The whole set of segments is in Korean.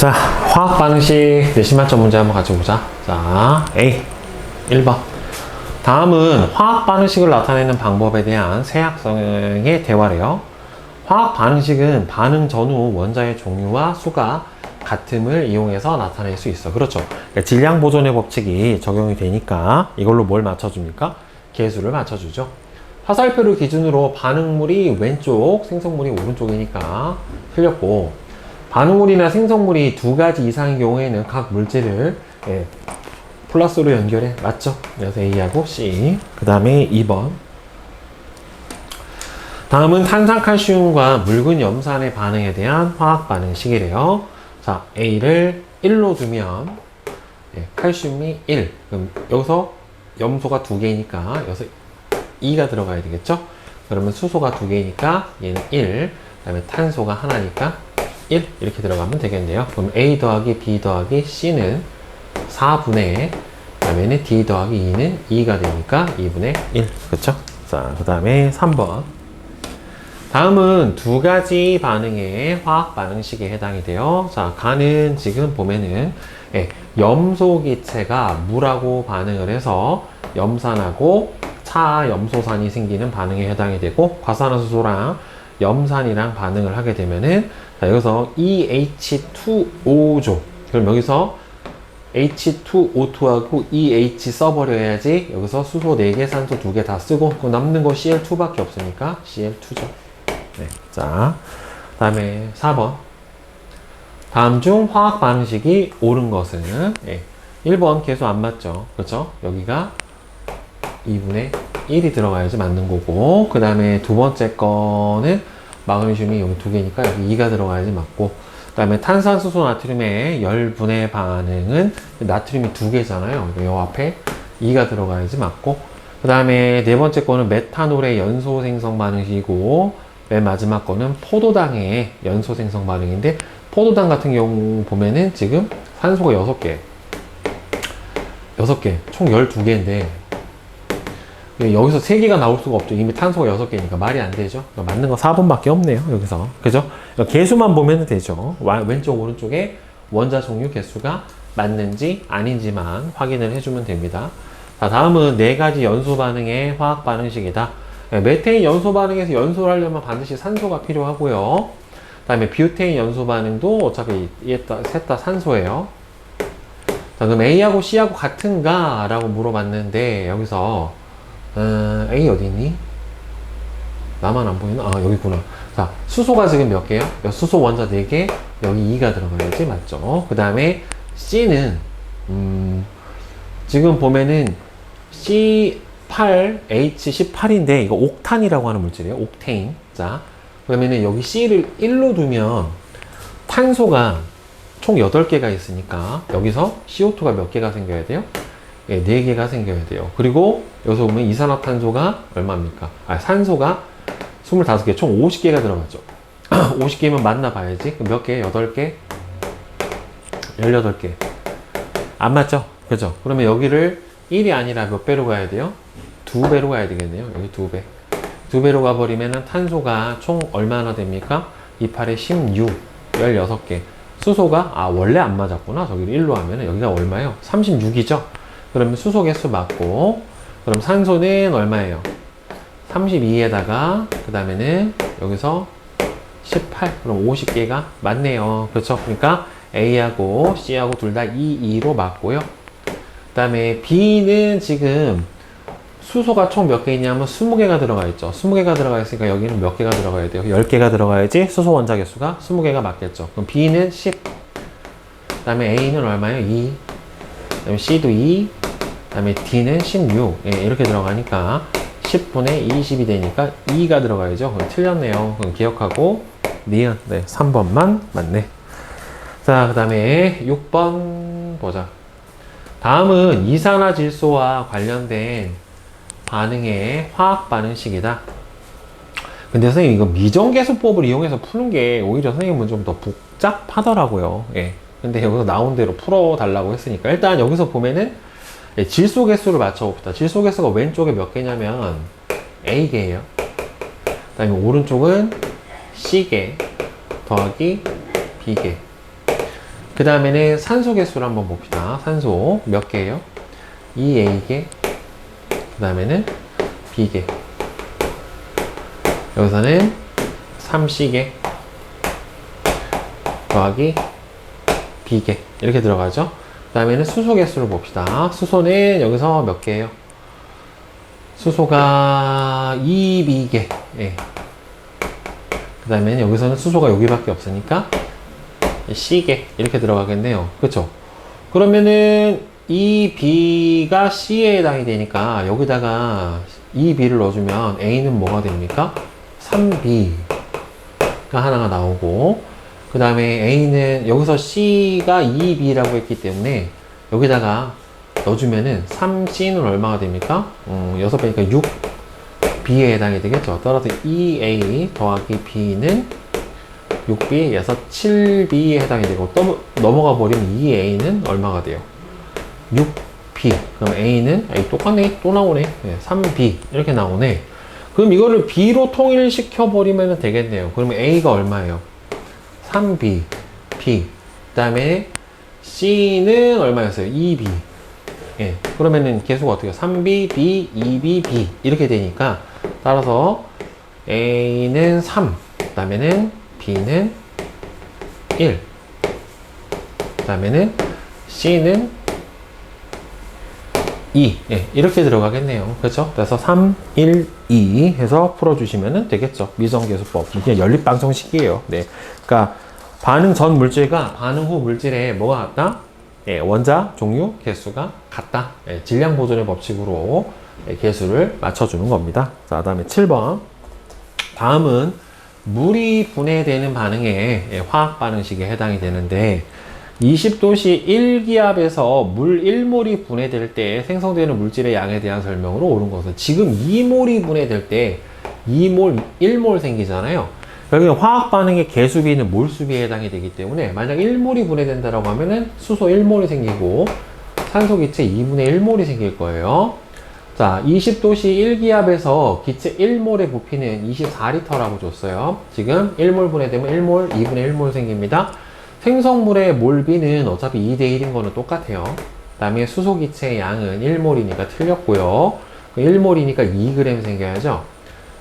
자, 화학 반응식 내신 만점 문제 한번 같이 보자. 자, A 1번. 다음은 화학 반응식을 나타내는 방법에 대한 세학성의 대화래요. 화학 반응식은 반응 전후 원자의 종류와 수가 같음을 이용해서 나타낼 수 있어. 그렇죠. 그러니까 질량 보존의 법칙이 적용이 되니까 이걸로 뭘 맞춰줍니까? 계수를 맞춰주죠. 화살표를 기준으로 반응물이 왼쪽, 생성물이 오른쪽이니까 틀렸고, 반응물이나 생성물이 두 가지 이상의 경우에는 각 물질을 플러스로 연결해. 맞죠? 그래서 A하고 C. 그 다음에 2번. 다음은 탄산칼슘과 묽은 염산의 반응에 대한 화학 반응식이래요. 자, A를 1로 두면 칼슘이 1. 그럼 여기서 염소가 2개니까 여기서 2가 들어가야 되겠죠? 그러면 수소가 2개니까 얘는 1. 그 다음에 탄소가 하나니까 1 이렇게 들어가면 되겠네요. 그럼 A 더하기 B 더하기 C는 4분의, 그 다음에는 D 더하기 2는 2가 되니까 2분의 1. 그렇죠? 자, 그 다음에 3번. 다음은 두 가지 반응의 화학 반응식에 해당이 돼요. 자, 간은 지금 보면은 염소 기체가 물하고 반응을 해서 염산하고 차염소산이 생기는 반응에 해당이 되고, 과산화수소랑 염산이랑 반응을 하게 되면은, 자, 여기서 EH2O죠. 그럼 여기서 H2O2하고 EH 써버려야지 여기서 수소 4개, 산소 2개 다 쓰고, 그 남는 거 Cl2밖에 없으니까 Cl2죠. 네. 자, 그 다음에 4번. 다음 중 화학 반응식이 옳은 것은 1번 계수 안 맞죠. 그렇죠? 여기가 2분의 1이 들어가야지 맞는 거고, 그 다음에 두 번째 거는 마그네슘이 여기 2개니까 여기 2가 들어가야지 맞고, 그 다음에 탄산수소 나트륨의 열분해 반응은 나트륨이 2개잖아요. 이 앞에 2가 들어가야지 맞고, 그 다음에 네 번째 거는 메탄올의 연소 생성 반응식이고, 맨 마지막 거는 포도당의 연소 생성 반응인데, 포도당 같은 경우 보면은 지금 산소가 6개, 총 12개인데 여기서 3개가 나올 수가 없죠. 이미 탄소가 6개니까 말이 안 되죠. 맞는 거 4번밖에 없네요, 여기서. 그죠? 개수만 보면 되죠. 왼쪽, 오른쪽에 원자 종류 개수가 맞는지 아닌지만 확인을 해주면 됩니다. 자, 다음은 4가지 연소 반응의 화학 반응식이다. 메테인 연소 반응에서 연소를 하려면 반드시 산소가 필요하고요. 그 다음에 뷰테인 연소 반응도 어차피 셋 다 산소예요. 자, 그럼 A하고 C하고 같은가? 라고 물어봤는데, 여기서 A 어디 있니? 나만 안 보이나? 아, 여기 있구나. 자, 수소가 지금 몇 개요? 수소 원자 4개, 여기 2가 들어가야지, 맞죠? 그 다음에 C는 지금 보면은 C8H18인데 이거 옥탄이라고 하는 물질이에요. 옥테인. 자, 그러면은 여기 C를 1로 두면 탄소가 총 8개가 있으니까 여기서 CO2가 몇 개가 생겨야 돼요? 4개가 생겨야 돼요. 그리고 여기서 보면 이산화탄소가 얼마입니까? 산소가 25개, 총 50개가 들어가죠. 50개면 맞나 봐야지. 그럼 몇 개? 8개? 18개. 안 맞죠? 그죠? 그러면 여기를 1이 아니라 몇 배로 가야 돼요? 2배로 가야 되겠네요. 여기 2배. 2배로 가버리면 탄소가 총 얼마나 됩니까? 28에 16, 16개. 수소가, 원래 안 맞았구나. 저기를 1로 하면 여기가 얼마예요? 36이죠? 그러면 수소 개수 맞고, 그럼 산소는 얼마예요? 32에다가, 그 다음에는 여기서 18, 그럼 50개가 맞네요. 그렇죠? 그러니까 A하고 C하고 둘 다 2, 2로 맞고요. 그 다음에 B는 지금 수소가 총 몇 개 있냐면 20개가 들어가 있죠. 20개가 들어가 있으니까 여기는 몇 개가 들어가야 돼요? 10개가 들어가야지 수소 원자 개수가 20개가 맞겠죠. 그럼 B는 10. 그 다음에 A는 얼마예요? 2. 그 다음에 C도 2. 그 다음에 D는 16. 이렇게 들어가니까 10분의 20이 되니까 2가 들어가야죠. 그럼 틀렸네요. 그럼 기억하고 니은 3번만 맞네. 자, 그 다음에 6번 보자. 다음은 이산화질소와 관련된 반응의 화학 반응식이다. 근데 선생님 이거 미정계수법을 이용해서 푸는 게 오히려 선생님은 좀 더 복잡하더라고요. 근데 여기서 나온 대로 풀어달라고 했으니까 일단 여기서 보면은 질소 개수를 맞춰봅시다. 질소 개수가 왼쪽에 몇 개냐면 A개예요. 그 다음에 오른쪽은 C개 더하기 B개. 그 다음에는 산소 개수를 한번 봅시다. 산소 몇 개예요? 2A개. 그 다음에는 B개. 여기서는 3C개 더하기 B개. 이렇게 들어가죠. 그 다음에는 수소 개수를 봅시다. 수소는 여기서 몇 개예요? 수소가 2B개. 예. 그 다음에는 여기서는 수소가 여기밖에 없으니까 C개. 이렇게 들어가겠네요. 그쵸? 그러면은 이 B가 C에 해당이 되니까 여기다가 이 B를 넣어주면 A는 뭐가 됩니까? 3B가 하나가 나오고, 그 다음에 A는 여기서 C가 2B라고 했기 때문에 여기다가 넣어주면은 3C는 얼마가 됩니까? 6배니까 6B에 해당이 되겠죠. 따라서 2A 더하기 B는 6B에서 7B에 해당이 되고, 또 넘어가 버리면 2A는 얼마가 돼요? 6B. 그럼 A는 똑같네. 또 나오네. 네, 3B 이렇게 나오네. 그럼 이거를 B로 통일시켜 버리면 되겠네요. 그러면 A가 얼마예요? 3B, B. 그 다음에 C는 얼마였어요? 2B. 예. 그러면은 개수가 어떻게 해요? 3B, B, 2B, B. 이렇게 되니까, 따라서 A는 3. 그 다음에는 B는 1. 그 다음에는 C는 2. 예, 이렇게 들어가겠네요. 그렇죠? 그래서 3, 1, 2 해서 풀어주시면 되겠죠. 미정계수법. 그냥 연립방정식이에요. 네. 그러니까 반응 전 물질과 반응 후 물질에 뭐가 같다? 예, 원자, 종류, 개수가 같다. 예, 질량 보존의 법칙으로 예, 개수를 맞춰주는 겁니다. 자, 다음에 7번. 다음은 물이 분해되는 반응에 예, 화학 반응식에 해당이 되는데, 20도씨 1기압에서 물 1몰이 분해될 때 생성되는 물질의 양에 대한 설명으로 옳은 것은, 지금 2몰이 분해될 때 2몰, 1몰 생기잖아요. 여기 화학 반응의 개수비는 몰수비에 해당이 되기 때문에, 만약 1몰이 분해된다라고 하면은 수소 1몰이 생기고 산소 기체 2분의 1몰이 생길 거예요. 자, 20도씨 1기압에서 기체 1몰의 부피는 24리터라고 줬어요. 지금 1몰 분해되면 1몰, 2분의 1몰 생깁니다. 생성물의 몰비는 어차피 2대1인 거는 똑같아요. 그 다음에 수소 기체의 양은 1몰이니까 틀렸고요. 1몰이니까 2g 생겨야죠.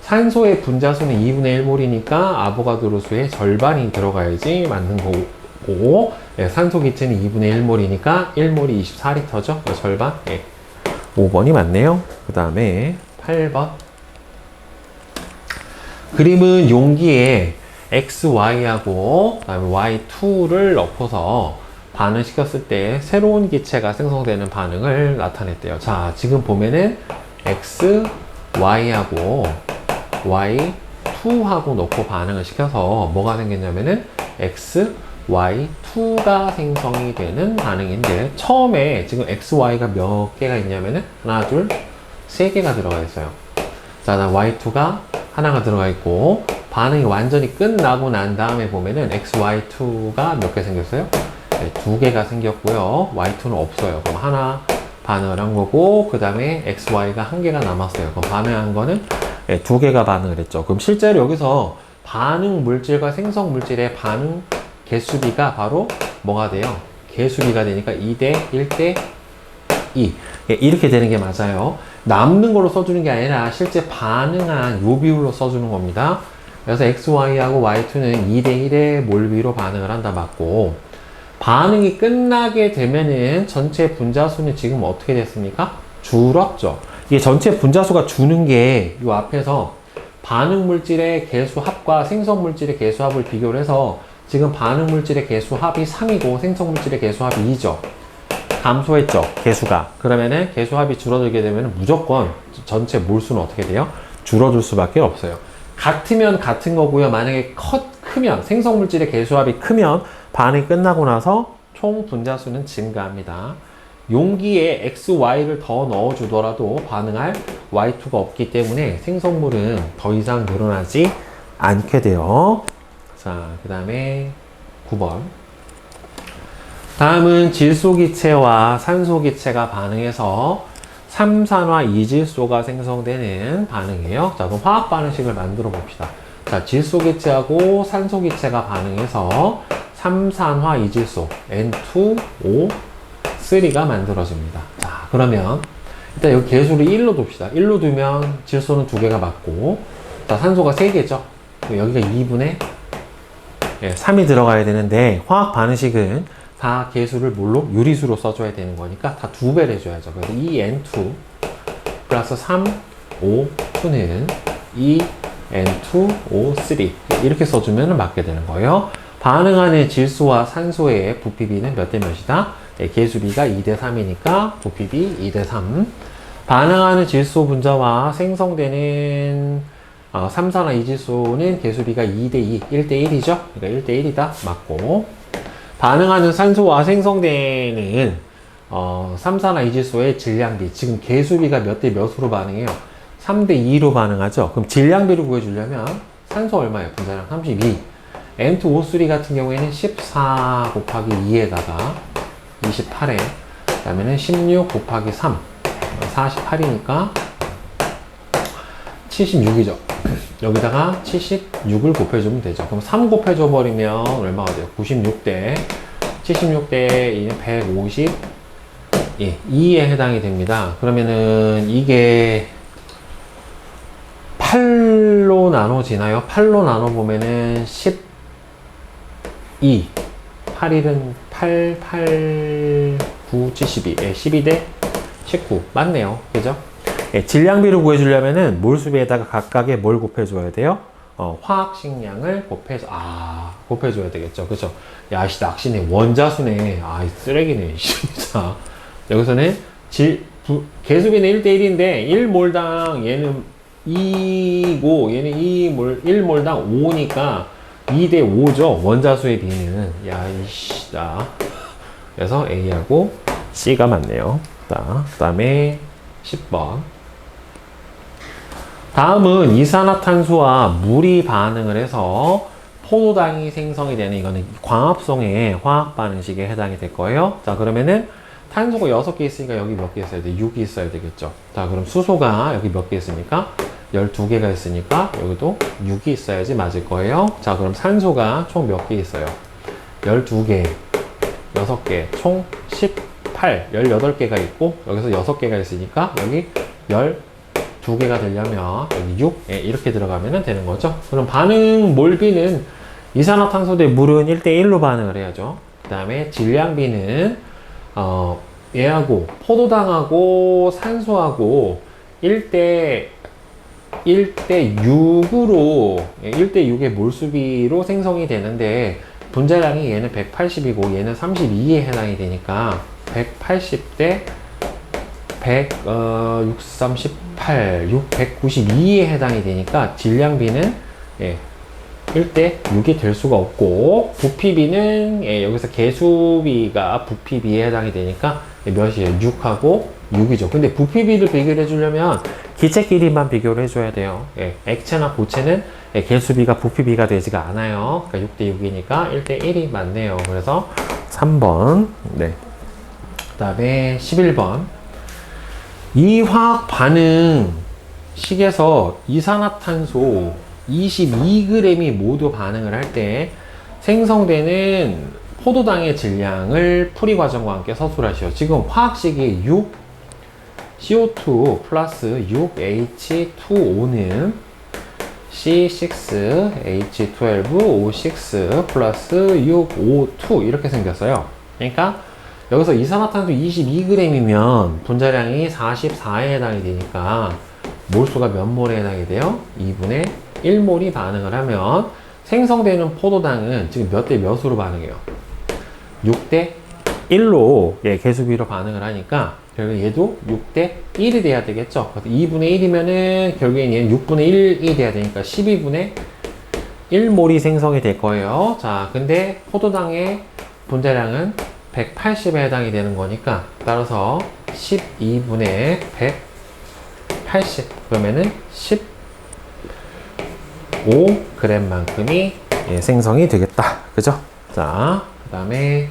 산소의 분자수는 2분의 1몰이니까 아보가드로 수의 절반이 들어가야지 맞는 거고, 예, 산소 기체는 2분의 1몰이니까 1몰이 24리터죠. 절반. 예. 5번이 맞네요. 그 다음에 8번. 그림은 용기에 XY하고 그다음에 Y2를 넣고서 반응시켰을 때 새로운 기체가 생성되는 반응을 나타냈대요. 자, 지금 보면은 XY하고 Y2하고 넣고 반응을 시켜서 뭐가 생겼냐면은 XY2가 생성이 되는 반응인데, 처음에 지금 XY가 몇 개가 있냐면은 하나, 둘, 세 개가 들어가 있어요. 자, Y2가 하나가 들어가 있고, 반응이 완전히 끝나고 난 다음에 보면은 XY2가 몇 개 생겼어요? 네, 2개가 생겼고요. Y2는 없어요. 그럼 하나 반응을 한 거고, 그 다음에 XY가 1개가 남았어요. 그럼 반응한 거는 네, 2개가 반응을 했죠. 그럼 실제로 여기서 반응 물질과 생성 물질의 반응 개수비가 바로 뭐가 돼요? 개수비가 되니까 2대 1대 2. 예, 이렇게 되는 게 맞아요. 남는 걸로 써주는 게 아니라 실제 반응한 요 비율로 써주는 겁니다. 그래서 XY하고 Y2는 2대1의 몰비로 반응을 한다 맞고, 반응이 끝나게 되면은 전체 분자수는 지금 어떻게 됐습니까? 줄었죠. 이게 전체 분자수가 주는 게 이 앞에서 반응 물질의 개수 합과 생성 물질의 개수 합을 비교를 해서 지금 반응 물질의 개수 합이 3이고 생성 물질의 개수 합이 2죠. 감소했죠, 개수가. 그러면은 개수 합이 줄어들게 되면 무조건 전체 몰수는 어떻게 돼요? 줄어들 수밖에 없어요. 같으면 같은 거고요. 만약에 크면, 생성 물질의 개수 합이 크면 반응이 끝나고 나서 총 분자수는 증가합니다. 용기에 XY를 더 넣어주더라도 반응할 Y2가 없기 때문에 생성물은 더 이상 늘어나지 않게 돼요. 자, 그 다음에 9번. 다음은 질소기체와 산소기체가 반응해서 삼산화 이질소가 생성되는 반응이에요. 자, 그럼 화학 반응식을 만들어 봅시다. 자, 질소기체하고 산소기체가 반응해서 삼산화 이질소 N2O3가 만들어집니다. 자, 그러면 일단 여기 개수를 1로 둡시다. 1로 두면 질소는 2개가 맞고, 자, 산소가 3개죠. 여기가 2분의 3이 들어가야 되는데, 화학 반응식은 다 개수를 뭘로? 유리수로 써줘야 되는 거니까 다 2배를 해줘야죠. 그래서 2N2 플러스 3O2는 2N2O3 이렇게 써주면 맞게 되는 거예요. 반응하는 질소와 산소의 부피비는 몇 대 몇이다? 개수비가 2대 3이니까 부피비 2대 3. 반응하는 질소 분자와 생성되는 삼산화 이질소는 개수비가 2대 2, 1대 1이죠? 그러니까 1대 1이다. 맞고. 반응하는 산소와 생성되는 삼산화 이질소의 질량비. 지금 개수비가 몇 대 몇으로 반응해요? 3대 2로 반응하죠? 그럼 질량비를 구해주려면 산소 얼마예요? 분자량 32. N2O3 같은 경우에는 14 곱하기 2에다가 28에, 그 다음에는 16 곱하기 3, 48이니까 76이죠. 여기다가 76을 곱해주면 되죠. 그럼 3 곱해줘 버리면 얼마가 돼요? 96대 76대 2는 150, 2에 해당이 됩니다. 그러면은 이게 8로 나눠지나요? 8로 나눠보면은 12, 8일은 8, 8, 9, 72, 12대 19. 맞네요. 그죠? 질량비를 구해주려면은 몰수비에다가 각각의 뭘 곱해줘야 돼요? 화학식량을 곱해줘야 되겠죠. 그죠? 야, 씨, 낚시네. 원자수네. 이 쓰레기네. 진짜. 여기서는 개수비는 1대1인데, 1몰당 얘는 2고, 얘는 1몰당 5니까 2대 5죠. 원자수의 비는. 야, 이씨, 그래서 A하고 C가 맞네요. 그 다음에 10번. 다음은 이산화탄소와 물이 반응을 해서 포도당이 생성이 되는, 이거는 광합성의 화학 반응식에 해당이 될 거예요. 자, 그러면은 탄소가 6개 있으니까 여기 몇 개 있어야 돼? 6이 있어야 되겠죠. 자, 그럼 수소가 여기 몇 개 있습니까? 12개가 있으니까 여기도 6이 있어야지 맞을 거예요. 자, 그럼 산소가 총 몇 개 있어요? 12개, 6개, 총 18, 18개가 있고, 여기서 6개가 있으니까 여기 12개가 되려면 여기 6, 이렇게 들어가면 되는 거죠. 그럼 반응 몰비는 이산화탄소 대 물은 1대1로 반응을 해야죠. 그 다음에 질량비는 얘하고 포도당하고 산소하고 1대 6으로 1대 6의 몰수비로 생성이 되는데, 분자량이 얘는 180이고 얘는 32에 해당이 되니까 180대 6, 38, 192에 해당이 되니까 질량비는 1대 6이 될 수가 없고, 부피비는 여기서 개수비가 부피비에 해당이 되니까 몇이에요? 6하고 6이죠. 근데 부피비를 비교를 해주려면 기체끼리만 비교를 해줘야 돼요. 액체나 고체는 개수비가 부피비가 되지가 않아요. 그러니까 6대 6이니까 1대 1이 맞네요. 그래서 3번. 그 다음에 11번. 이 화학 반응식에서 이산화탄소 22g이 모두 반응을 할 때 생성되는 포도당의 질량을 풀이 과정과 함께 서술하시오. 지금 화학식이 6 CO2 플러스 6H2O는 C6H12O6 플러스 6O2 이렇게 생겼어요. 그러니까 여기서 이산화탄소 22g이면 분자량이 44에 해당이 되니까 몰수가 몇 몰에 해당이 돼요? 2분의 1몰이 반응을 하면 생성되는 포도당은 지금 몇 대 몇으로 반응해요? 6대 1로 개수비로 반응을 하니까 결국 얘도 6대 1이 돼야 되겠죠. 그래서 2분의 1이면은 결국엔 얘는 6분의 1이 돼야 되니까 12분의 1몰이 생성이 될 거예요. 자, 근데 포도당의 분자량은 180에 해당이 되는 거니까 따라서 12분의 180 그러면은 15g만큼이 생성이 되겠다. 그죠? 자, 그 다음에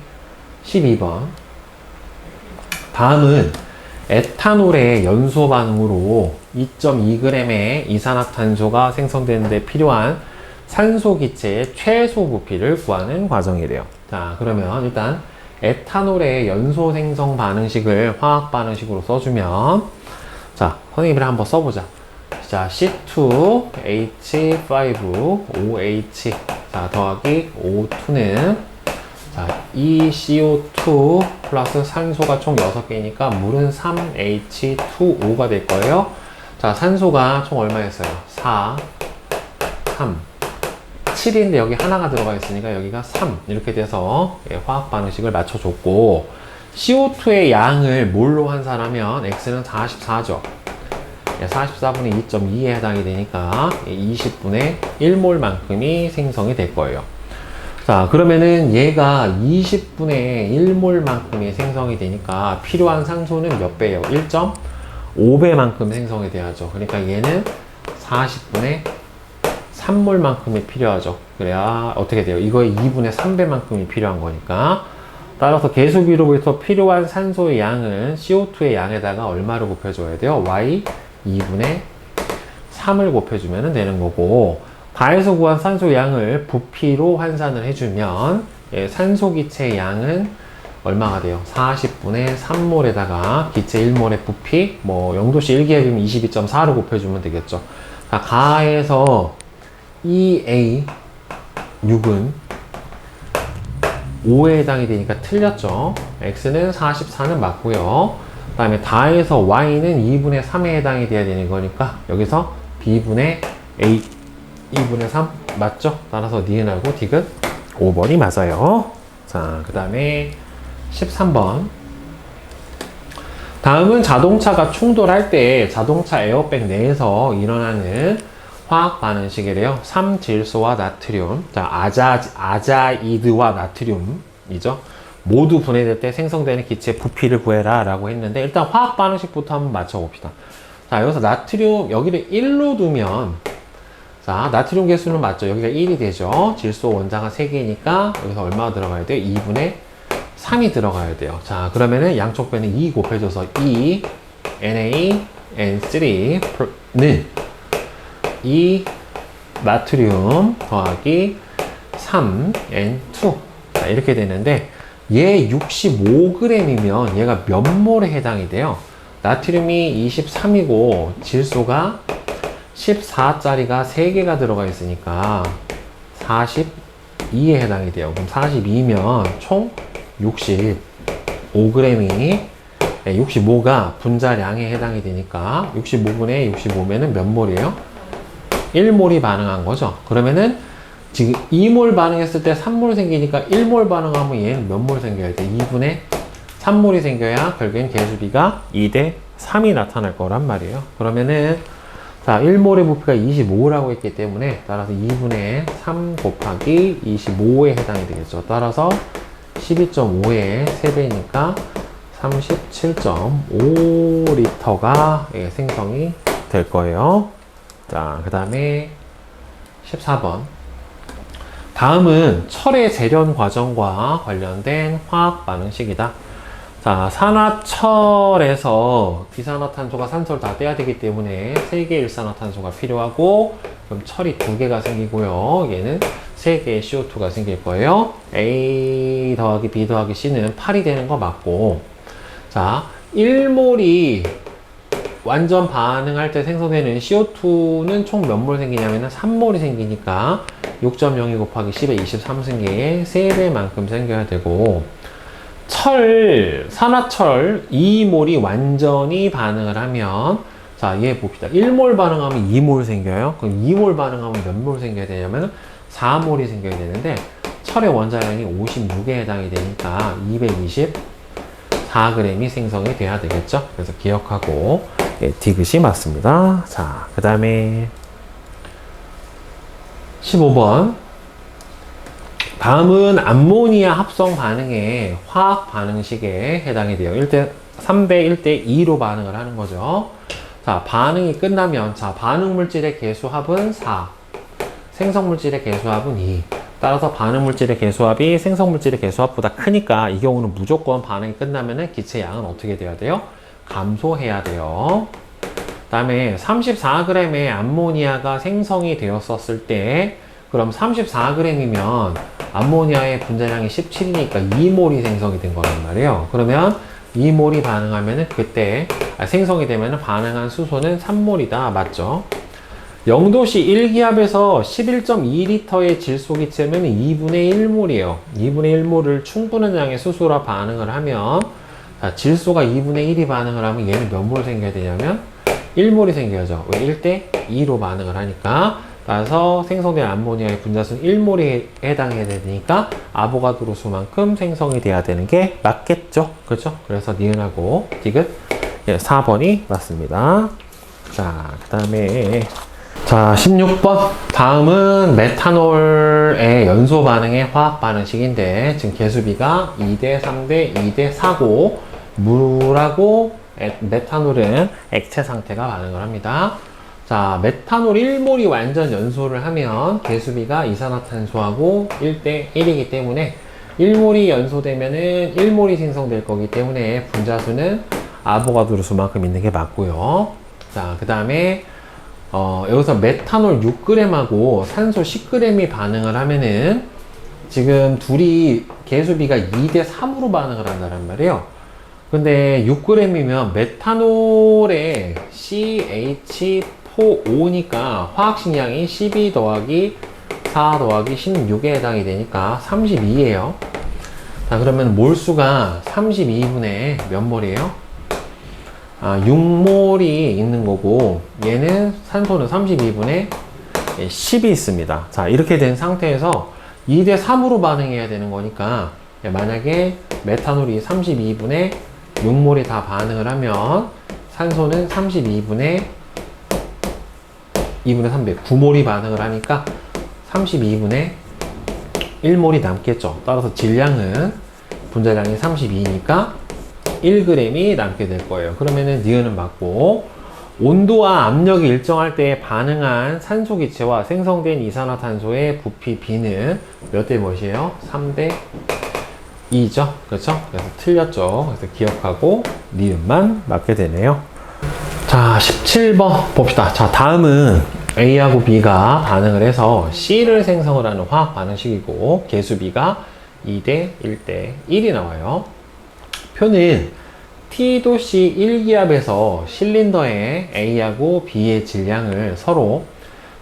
12번. 다음은 에탄올의 연소 반응으로 2.2g의 이산화탄소가 생성되는데 필요한 산소 기체의 최소 부피를 구하는 과정이래요. 자, 그러면 일단 에탄올의 연소 생성 반응식을 화학 반응식으로 써주면, 자, 선생님이랑 한번 써보자. 자, C2H5OH, 자, 더하기 O2는, 자, ECO2 플러스 산소가 총 6개니까 물은 3H2O가 될 거예요. 자, 산소가 총 얼마였어요? 4, 3, 7인데 여기 하나가 들어가 있으니까 여기가 3 이렇게 돼서 화학 반응식을 맞춰줬고, CO2의 양을 몰로 환산하면 X는 44죠. 44분의 2.2에 해당이 되니까 20분의 1몰만큼이 생성이 될 거예요. 자, 그러면은 얘가 20분의 1몰만큼이 생성이 되니까 필요한 산소는 몇 배예요? 1.5배만큼 생성이 돼야죠. 그러니까 얘는 40분의 3몰만큼이 필요하죠. 그래야 어떻게 돼요? 이거의 2분의 3배만큼이 필요한 거니까. 따라서 계수비로부터 필요한 산소의 양은 CO2의 양에다가 얼마를 곱해줘야 돼요? Y 2분의 3을 곱해주면 되는 거고, 가에서 구한 산소 양을 부피로 환산을 해주면 산소 기체 양은 얼마가 돼요? 40분의 3몰에다가 기체 1몰의 부피, 뭐 0도씨 1기압이면 22.4를 곱해주면 되겠죠. 자, 가에서 EA 6은 5에 해당이 되니까 틀렸죠. X는 44는 맞고요. 그 다음에 다에서 Y는 2분의 3에 해당이 돼야 되는 거니까 여기서 B분의 A 2분의 3 맞죠? 따라서 니은하고 디귿 5번이 맞아요. 자, 그 다음에 13번. 다음은 자동차가 충돌할 때 자동차 에어백 내에서 일어나는 화학 반응식이래요. 3질소와 나트륨, 자, 아자이드와 나트륨이죠. 모두 분해될 때 생성되는 기체 부피를 구해라 라고 했는데, 일단 화학 반응식부터 한번 맞춰봅시다. 자, 여기서 나트륨 여기를 1로 두면, 자, 나트륨 개수는 맞죠? 여기가 1이 되죠. 질소 원자가 3개니까 여기서 얼마가 들어가야 돼요? 2분의 3이 들어가야 돼요. 자, 그러면은 양쪽 배는 2 곱해줘서 2 NaN3는 2 나트륨 더하기 3 N2, 자, 이렇게 되는데, 얘 65g이면 얘가 몇 몰에 해당이 돼요? 나트륨이 23이고 질소가 14짜리가 3개가 들어가 있으니까 42에 해당이 돼요. 그럼 42면 총 65g이 65가 분자량에 해당이 되니까 65분의 65면은 몇 몰이에요? 1몰이 반응한 거죠. 그러면은 지금 2몰 반응했을 때 3몰 생기니까 1몰 반응하면 얘는 몇 몰 생겨야 돼? 2분의 3몰이 생겨야 결국엔 계수비가 2대 3이 나타날 거란 말이에요. 그러면은 자, 1몰의 부피가 25라고 했기 때문에 따라서 2분의 3 곱하기 25에 해당이 되겠죠. 따라서 12.5의 3배니까 37.5리터가 생성이 될 거예요. 자, 그 다음에 14번. 다음은 철의 재련 과정과 관련된 화학 반응식이다. 자, 산화철에서 이산화탄소가 산소를 다 떼야 되기 때문에 3개의 일산화탄소가 필요하고, 그럼 철이 2개가 생기고요. 얘는 3개의 CO2가 생길 거예요. A 더하기 B 더하기 C는 8이 되는 거 맞고, 자, 1몰이 완전 반응할 때 생성되는 CO2는 총 몇 몰 생기냐면 3몰이 생기니까 6.02 곱하기 10의 23승계의 3배만큼 생겨야 되고, 산화철 2몰이 완전히 반응을 하면, 자, 얘 봅시다. 1몰 반응하면 2몰 생겨요. 그럼 2몰 반응하면 몇 몰 생겨야 되냐면 4몰이 생겨야 되는데, 철의 원자량이 56에 해당이 되니까 224g이 생성이 돼야 되겠죠. 그래서 기억하고 디귿이 맞습니다. 자, 그 다음에 15번. 다음은 암모니아 합성 반응의 화학 반응식에 해당이 돼요. 3대 1대 2로 반응을 하는 거죠. 자, 반응이 끝나면, 자, 반응 물질의 개수합은 4, 생성 물질의 개수합은 2. 따라서 반응 물질의 개수합이 생성 물질의 개수합보다 크니까 이 경우는 무조건 반응이 끝나면은 기체 양은 어떻게 돼야 돼요? 감소해야 돼요. 그 다음에 34g의 암모니아가 생성이 되었었을 때 그럼 34g이면 암모니아의 분자량이 17이니까 2몰이 생성이 된 거란 말이에요. 그러면 2몰이 반응하면은 그때 생성이 되면은 반응한 수소는 3몰이다. 맞죠? 0도씨 1기압에서 11.2L의 질소기체면 2분의 1몰이에요. 2분의 1몰을 충분한 양의 수소라 반응을 하면, 자, 질소가 2분의 1이 반응을 하면 얘는 몇 몰 생겨야 되냐면 1몰이 생겨야죠. 왜? 1대 2로 반응을 하니까. 따라서 생성된 암모니아의 분자수는 1몰에 해당해야 되니까 아보가드로 수만큼 생성이 돼야 되는 게 맞겠죠. 그렇죠? 그래서 니은하고 디귿 4번이 맞습니다. 자, 그 다음에 자, 16번. 다음은 메탄올의 연소 반응의 화학 반응식인데, 지금 개수비가 2대 3대 2대 4고, 물하고 메탄올은 액체 상태가 반응을 합니다. 자, 메탄올 1몰이 완전 연소를 하면 개수비가 이산화탄소하고 1대 1이기 때문에 1몰이 연소되면은 1몰이 생성될 거기 때문에 분자수는 아보가드로 수만큼 있는 게 맞고요. 자, 그 다음에 여기서 메탄올 6g하고 산소 10g이 반응을 하면은 지금 둘이 개수비가 2대 3으로 반응을 한다는 말이에요. 근데 6g이면 메탄올의 CH4O니까 화학식량이 12 더하기 4 더하기 16에 해당이 되니까 32예요. 자, 그러면 몰수가 32분의 몇 몰이에요? 6몰이 있는 거고, 얘는 산소는 32분의 10이 있습니다. 자, 이렇게 된 상태에서 2대 3으로 반응해야 되는 거니까, 만약에 메탄올이 32분의 6몰이 다 반응을 하면 산소는 32분의 2분의 300, 9몰이 반응을 하니까 32분의 1몰이 남겠죠. 따라서 질량은 분자량이 32니까 1g이 남게 될 거예요. 그러면은 니은은 맞고, 온도와 압력이 일정할 때 반응한 산소 기체와 생성된 이산화탄소의 부피 B는 몇 대 몇이에요? 3대 2죠. 그렇죠? 그래서 틀렸죠. 그래서 기억하고 니은만 맞게 되네요. 자, 17번 봅시다. 자, 다음은 A하고 B가 반응을 해서 C를 생성을 하는 화학 반응식이고, 개수비가 2대 1대 1이 나와요. 표는 T도씨 1기압에서 실린더에 A하고 B의 질량을 서로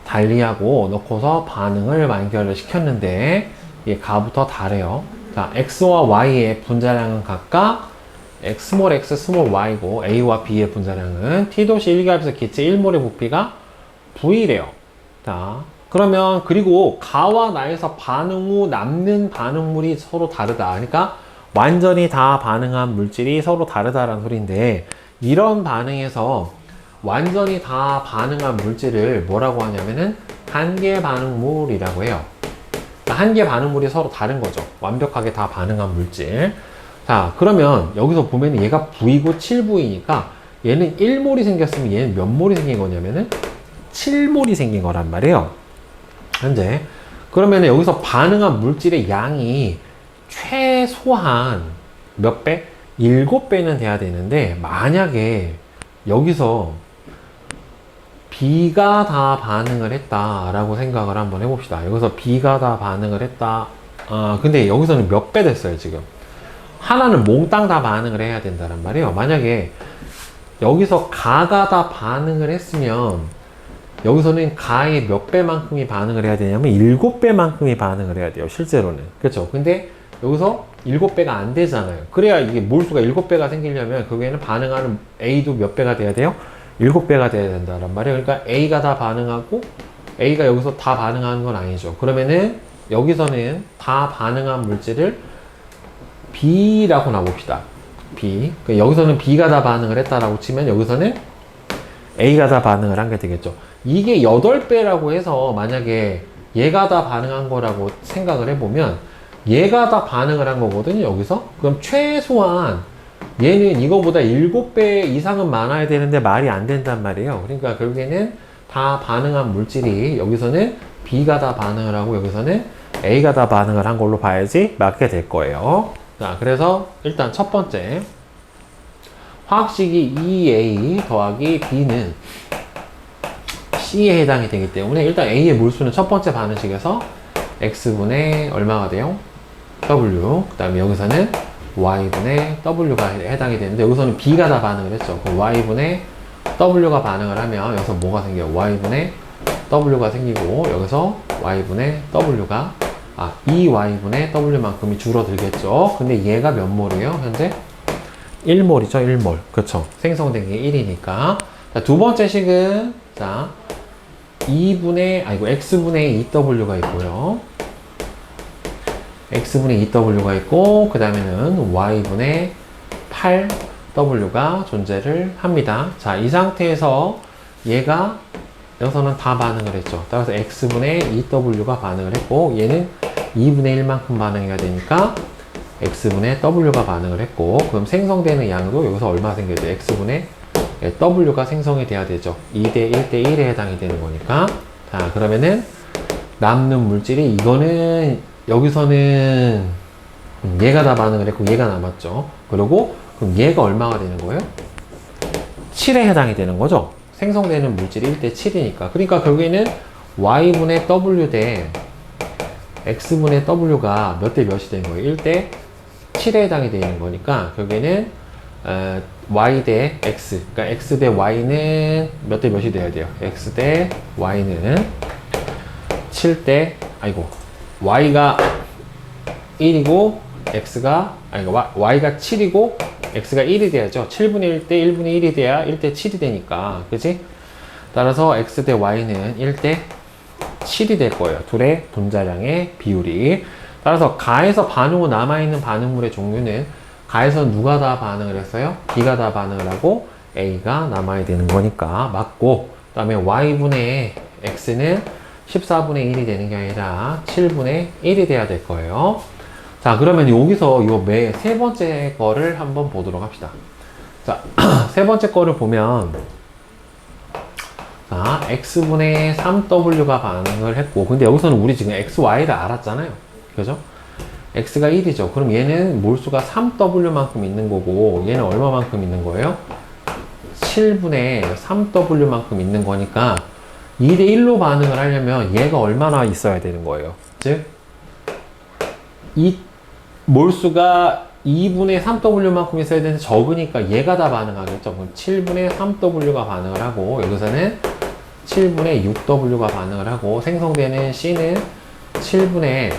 달리하고 넣고서 반응을 완결을 시켰는데, 이게 가부터 다래요. 자, X와 Y의 분자량은 각각 X몰 X, 스몰 Y고, A와 B의 분자량은 T도씨 1기압에서 기체 1몰의 부피가 V래요. 자, 그러면 그리고 가와 나에서 반응 후 남는 반응물이 서로 다르다. 그러니까 완전히 다 반응한 물질이 서로 다르다라는 소리인데, 이런 반응에서 완전히 다 반응한 물질을 뭐라고 하냐면은 한계 반응물이라고 해요. 한계 반응물이 서로 다른 거죠. 완벽하게 다 반응한 물질. 자, 그러면 여기서 보면 얘가 V고 7V니까 얘는 1몰이 생겼으면 얘는 몇 몰이 생긴 거냐면은 7몰이 생긴 거란 말이에요. 현재. 그러면 여기서 반응한 물질의 양이 최소한 몇 배? 7배는 돼야 되는데, 만약에 여기서 B가 다 반응을 했다라고 생각을 한번 해봅시다. 여기서 B가 다 반응을 했다. 근데 여기서는 몇 배 됐어요, 지금. 하나는 몽땅 다 반응을 해야 된다는 말이에요. 만약에 여기서 가가 다 반응을 했으면 여기서는 가의 몇 배만큼이 반응을 해야 되냐면 7배만큼이 반응을 해야 돼요, 실제로는. 그렇죠? 근데 여기서 7배가 안 되잖아요. 그래야 이게 몰수가 7배가 생기려면 거기에는 반응하는 A도 몇 배가 돼야 돼요? 7배가 돼야 된다는 말이에요. 그러니까 A가 다 반응하고 A가 여기서 다 반응하는 건 아니죠. 그러면은 여기서는 다 반응한 물질을 B라고 놔봅시다. B. 그러니까 여기서는 B가 다 반응을 했다라고 치면 여기서는 A가 다 반응을 한 게 되겠죠. 이게 8배라고 해서 만약에 얘가 다 반응한 거라고 생각을 해보면 얘가 다 반응을 한 거거든요, 여기서. 그럼 최소한 얘는 이거보다 7배 이상은 많아야 되는데 말이 안 된단 말이에요. 그러니까 결국에는 다 반응한 물질이 여기서는 B가 다 반응을 하고 여기서는 A가 다 반응을 한 걸로 봐야지 맞게 될 거예요. 자, 그래서 일단 첫 번째 화학식이 2A 더하기 B는 C에 해당이 되기 때문에 일단 A의 몰수는 첫 번째 반응식에서 X분의 얼마가 돼요? W. 그 다음에 여기서는 Y분의 W가 해당이 되는데 여기서는 B가 다 반응을 했죠. 그럼 Y분의 W가 반응을 하면 여기서 뭐가 생겨요? Y분의 W가 생기고 여기서 Y분의 W가 이 Y분의 W만큼이 줄어들겠죠. 근데 얘가 몇 몰이에요? 현재 1몰이죠. 1몰. 그쵸. 생성된 게 1이니까. 자, 두 번째 식은 자 X분의 2W가 있고요. X분의 2W가 있고 그 다음에는 Y분의 8W가 존재를 합니다. 자, 이 상태에서 얘가 여기서는 다 반응을 했죠. 따라서 X분의 2W가 반응을 했고 얘는 2분의 1만큼 반응해야 되니까 X분의 W가 반응을 했고 그럼 생성되는 양도 여기서 얼마 생겨야 돼요? X분의 W가 생성이 돼야 되죠. 2대 1대 1에 해당이 되는 거니까. 자, 그러면은 남는 물질이 이거는 여기서는 얘가 다 반응을 했고 얘가 남았죠. 그리고 그럼 얘가 얼마가 되는 거예요? 7에 해당이 되는 거죠. 생성되는 물질이 1대 7이니까. 그러니까 결국에는 Y분의 W 대 X분의 W가 몇 대 몇이 되는 거예요? 1대 7에 해당이 되는 거니까 결국에는 Y 대 X, 그러니까 X 대 Y는 몇 대 몇이 돼야 돼요? X 대 Y는 7대, Y가 1이고, Y가 7이고, X가 1이 돼야죠. 7분의 1 대 1분의 1이 돼야 1대 7이 되니까. 그치? 따라서 X 대 Y는 1대 7이 될 거예요. 둘의 분자량의 비율이. 따라서 가에서 반응 후 남아있는 반응물의 종류는 가에서 누가 다 반응을 했어요? B가 다 반응을 하고 A가 남아야 되는 거니까 맞고 그 다음에 Y분의 X는 14분의 1이 되는 게 아니라 7분의 1이 돼야 될 거예요. 자, 그러면 여기서 세 번째 거를 한번 보도록 합시다. 자, 세 번째 거를 보면 자, X분의 3W가 반응을 했고 근데 여기서는 우리 지금 XY를 알았잖아요. 그죠? X가 1이죠. 그럼 얘는 몰수가 3W만큼 있는 거고 얘는 얼마만큼 있는 거예요? 7분의 3W만큼 있는 거니까 2대 1로 반응을 하려면 얘가 얼마나 있어야 되는 거예요? 즉, 이 몰수가 2분의 3W만큼 있어야 되는데 적으니까 얘가 다 반응하겠죠. 그럼 7분의 3W가 반응을 하고 여기서는 7분의 6W가 반응을 하고 생성되는 C는 7분의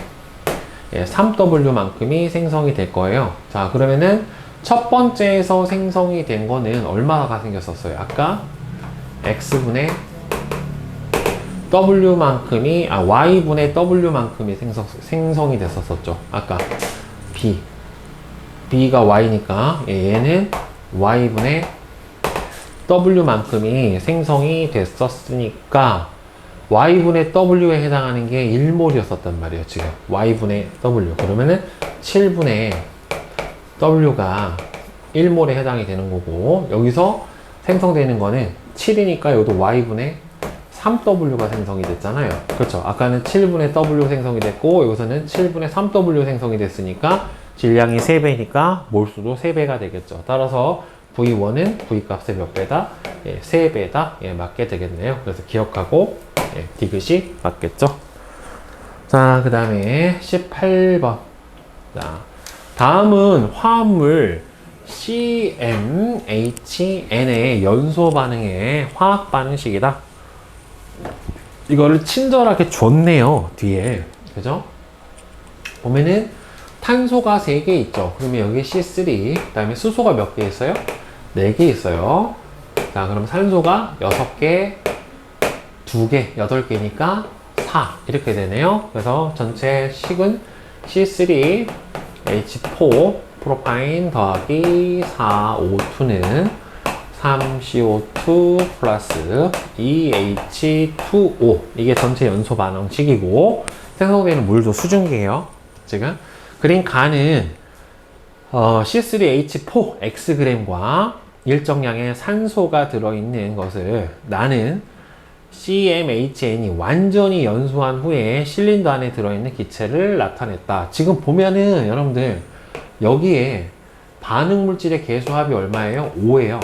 3W만큼이 생성이 될 거예요. 자, 그러면은 첫 번째에서 생성이 된 거는 얼마가 생겼었어요? 아까 X분의 W만큼이, Y분의 W만큼이 생성이 됐었죠. 아까 B가 Y니까 얘는 Y분의 W만큼이 생성이 됐었으니까 Y분의 W에 해당하는 게 1몰이었었단 말이에요, 지금. Y분의 W. 그러면은 7분의 W가 1몰에 해당이 되는 거고, 여기서 생성되는 거는 7이니까 여기도 Y분의 3W가 생성이 됐잖아요. 그렇죠. 아까는 7분의 W 생성이 됐고, 여기서는 7분의 3W 생성이 됐으니까, 질량이 3배니까 몰수도 3배가 되겠죠. 따라서 V1은 V 값의 몇 배다? 3배다. 맞게 되겠네요. 그래서 기억하고, 디귿이 맞겠죠. 자, 그 다음에 18번. 자, 다음은 화합물 CmHn의 연소 반응의 화학 반응식이다. 이거를 친절하게 줬네요, 뒤에. 그죠? 보면은 탄소가 3개 있죠. 그러면 여기 C3, 그 다음에 수소가 몇 개 있어요? 4개 있어요. 자, 그럼 산소가 6개, 2개, 8개니까 4 이렇게 되네요. 그래서 전체 식은 C3, H4, 프로파인 더하기 4O2는 3CO2 플러스 2H2O. 이게 전체 연소 반응식이고 생성되는 물도 수증기예요. 지금 그린 간은 C3H4 Xg과 일정량의 산소가 들어있는 것을 나는 CmHn이 완전히 연소한 후에 실린더 안에 들어있는 기체를 나타냈다. 지금 보면은 여러분들 여기에 반응 물질의 개수합이 얼마예요? 5예요.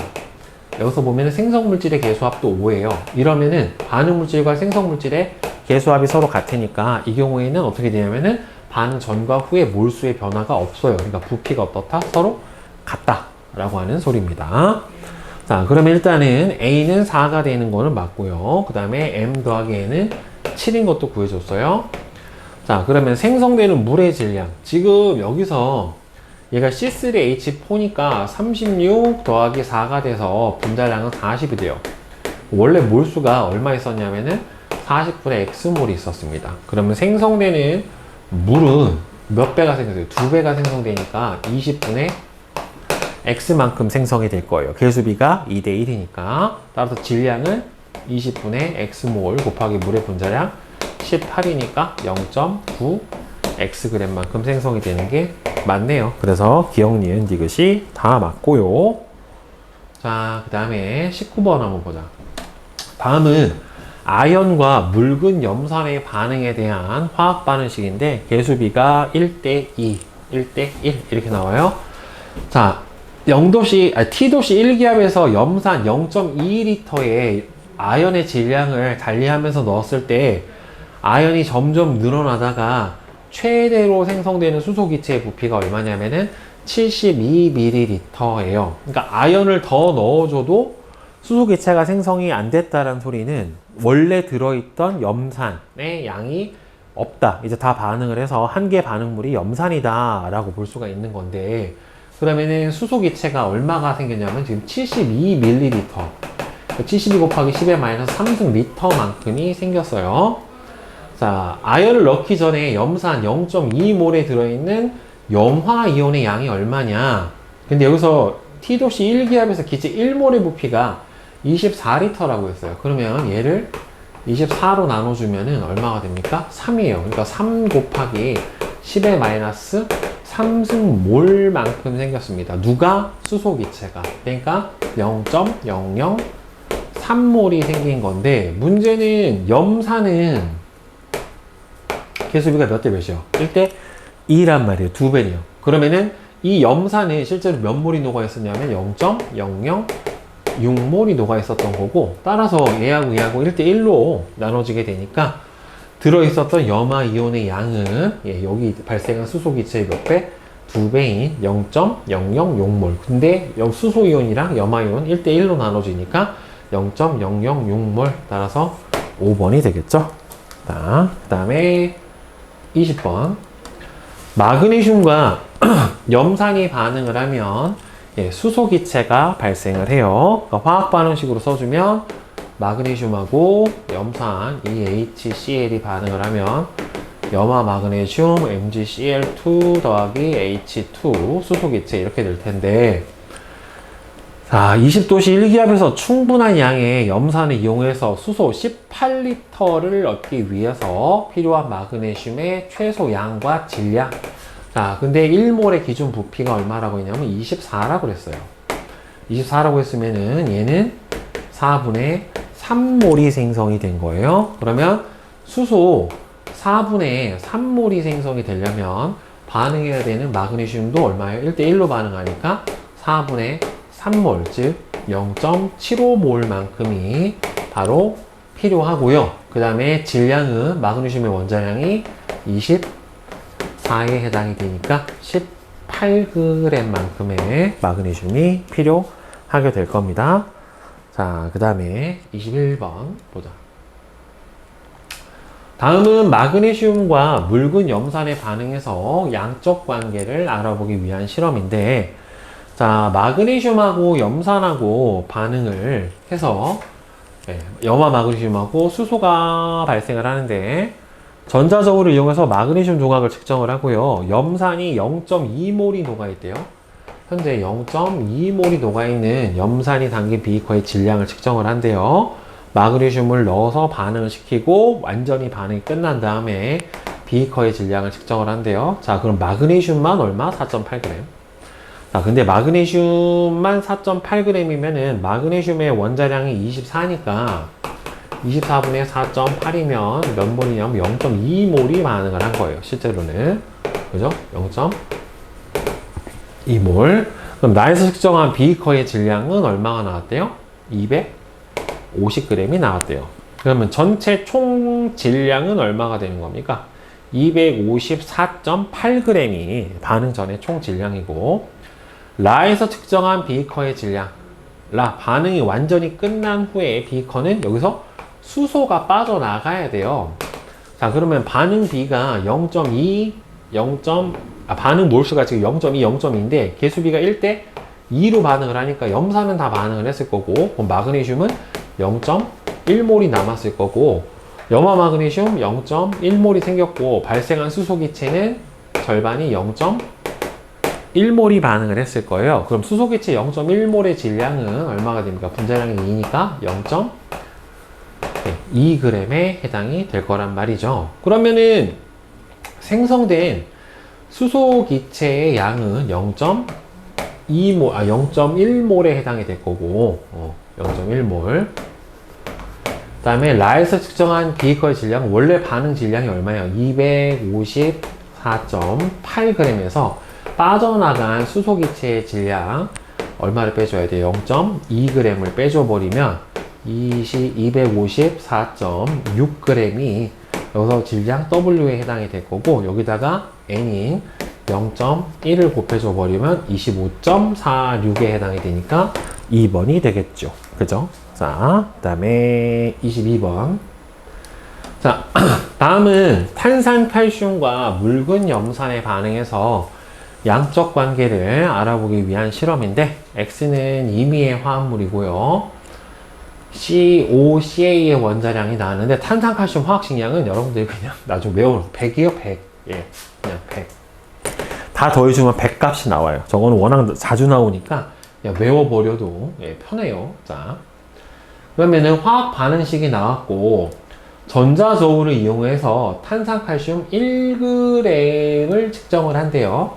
여기서 보면 생성물질의 계수합도 5예요. 이러면은 반응물질과 생성물질의 계수합이 서로 같으니까 이 경우에는 어떻게 되냐면은 반응 전과 후의 몰수의 변화가 없어요. 그러니까 부피가 어떻다? 서로 같다 라고 하는 소리입니다. 자, 그러면 일단은 A는 4가 되는 거는 맞고요. 그 다음에 M 더하기 N은 7인 것도 구해줬어요. 자, 그러면 생성되는 물의 질량. 지금 여기서 얘가 C3H4니까 36 더하기 4가 돼서 분자량은 40이 돼요. 원래 몰수가 얼마 있었냐면은 40분의 X몰이 있었습니다. 그러면 생성되는 물은 몇 배가 생성돼요? 2배가 생성되니까 20분의 X만큼 생성이 될 거예요. 계수비가 2대 1이니까. 따라서 질량은 20분의 X몰 곱하기 물의 분자량 18이니까 0.9 Xg만큼 생성이 되는 게 맞네요. 그래서 기억, 니은, 디귿이 다 맞고요. 자, 그 다음에 19번 한번 보자. 다음은 아연과 묽은 염산의 반응에 대한 화학 반응식인데 계수비가 1대2, 1대1 이렇게 나와요. 자, T도씨 1기압에서 염산 0.22L에 아연의 질량을 달리하면서 넣었을 때 아연이 점점 늘어나다가 최대로 생성되는 수소기체의 부피가 얼마냐면은 72ml예요. 그러니까 아연을 더 넣어줘도 수소기체가 생성이 안 됐다는 소리는 원래 들어있던 염산의 양이 없다. 이제 다 반응을 해서 한 개 반응물이 염산이다 라고 볼 수가 있는 건데, 그러면은 수소기체가 얼마가 생겼냐면 지금 72ml 72 곱하기 10의 마이너스 3승리터만큼이 생겼어요. 자, 아연을 넣기 전에 염산 0.2몰에 들어있는 염화이온의 양이 얼마냐. 근데 여기서 T도씨 1기압에서 기체 1몰의 부피가 24L라고 했어요. 그러면 얘를 24로 나눠주면은 얼마가 됩니까? 3이에요. 그러니까 3 곱하기 10의 마이너스 3승몰만큼 생겼습니다. 누가? 수소기체가. 그러니까 0.003몰이 생긴 건데, 문제는 염산은 계수비가 몇 대 몇이요? 1대 2란 말이에요. 2배네요. 그러면은 이 염산은 실제로 몇 몰이 녹아 있었냐면 0.006몰이 녹아 있었던 거고, 따라서 얘하고 얘하고 1대 1로 나눠지게 되니까 들어있었던 염화이온의 양은 여기 발생한 수소기체의 몇 배? 2배인 0.006몰. 근데 수소이온이랑 염화이온 1대 1로 나눠지니까 0.006몰. 따라서 5번이 되겠죠. 그 다음에 20번. 마그네슘과 염산이 반응을 하면 수소기체가 발생을 해요. 그러니까 화학 반응식으로 써주면 마그네슘하고 염산 HCl이 반응을 하면 염화 마그네슘 MgCl2 더하기 H2 수소기체 이렇게 될 텐데, 자, 20도씨 1기압에서 충분한 양의 염산을 이용해서 수소 18L를 얻기 위해서 필요한 마그네슘의 최소 양과 질량. 자, 근데 1몰의 기준 부피가 얼마라고 했냐면 24라고 그랬어요. 24라고 했으면은 얘는 4분의 3몰이 생성이 된 거예요. 그러면 수소 4분의 3몰이 생성이 되려면 반응해야 되는 마그네슘도 얼마예요? 1대 1로 반응하니까 4분의 3몰, 즉 0.75몰만큼이 바로 필요하고요. 그 다음에 질량은 마그네슘의 원자량이 24에 해당이 되니까 18g만큼의 마그네슘이 필요하게 될 겁니다. 자, 그 다음에 21번 보자. 다음은 마그네슘과 묽은 염산의 반응에서 양적 관계를 알아보기 위한 실험인데, 자, 마그네슘하고 염산하고 반응을 해서 염화 마그네슘하고 수소가 발생을 하는데, 전자적으로 이용해서 마그네슘 조각을 측정을 하고요. 염산이 0.2몰이 녹아있대요. 현재 0.2몰이 녹아있는 염산이 담긴 비커의 질량을 측정을 한대요. 마그네슘을 넣어서 반응을 시키고 완전히 반응이 끝난 다음에 비커의 질량을 측정을 한대요. 자, 그럼 마그네슘만 얼마? 4.8g. 자, 근데 마그네슘만 4.8g이면은 마그네슘의 원자량이 24니까 24분의 4.8이면 몇 몰이냐면 0.2몰이 반응을 한 거예요. 실제로는. 그죠? 0.2몰. 그럼 나에서 측정한 비커의 질량은 얼마가 나왔대요? 250g이 나왔대요. 그러면 전체 총 질량은 얼마가 되는 겁니까? 254.8g이 반응 전의 총 질량이고, 라에서 측정한 비커의 질량, 반응이 완전히 끝난 후에 비커는 여기서 수소가 빠져나가야 돼요. 자, 그러면 반응 B가 0.2, 반응 몰수가 지금 0.2, 0.2인데 개수비가 1대 2로 반응을 하니까 염산은 다 반응을 했을 거고, 그럼 마그네슘은 0.1몰이 남았을 거고, 염화 마그네슘 0.1몰이 생겼고, 발생한 수소 기체는 절반이 0.1몰이 반응을 했을 거예요. 그럼 수소 기체 0.1몰의 질량은 얼마가 됩니까? 분자량이 2니까 0.2g에 해당이 될 거란 말이죠. 그러면은 생성된 수소 기체의 양은 0.1몰에 해당이 될 거고, 0.1몰. 그 다음에 라에서 측정한 비커의 질량, 원래 반응 질량이 얼마예요? 254.8g에서 빠져나간 수소 기체의 질량 얼마를 빼줘야 돼요? 0.2g을 빼줘버리면 254.6g이 여기서 질량 W에 해당이 될 거고, 여기다가 N인 0.1을 곱해줘 버리면 25.46에 해당이 되니까 2번이 되겠죠. 그죠? 자, 그 다음에 22번. 자, 다음은 탄산칼슘과 묽은 염산의 반응에서 양적 관계를 알아보기 위한 실험인데, X는 임의의 화합물이고요. COCA의 원자량이 나왔는데, 탄산칼슘 화학식량은 여러분들이 그냥 나중에 외우는 100이요, 100. 예, 그냥 100. 다 더해주면 100 값이 나와요. 저거는 워낙 자주 나오니까 그냥 외워버려도 편해요. 자, 그러면은 화학 반응식이 나왔고, 전자저울을 이용해서 탄산칼슘 1g을 측정을 한대요.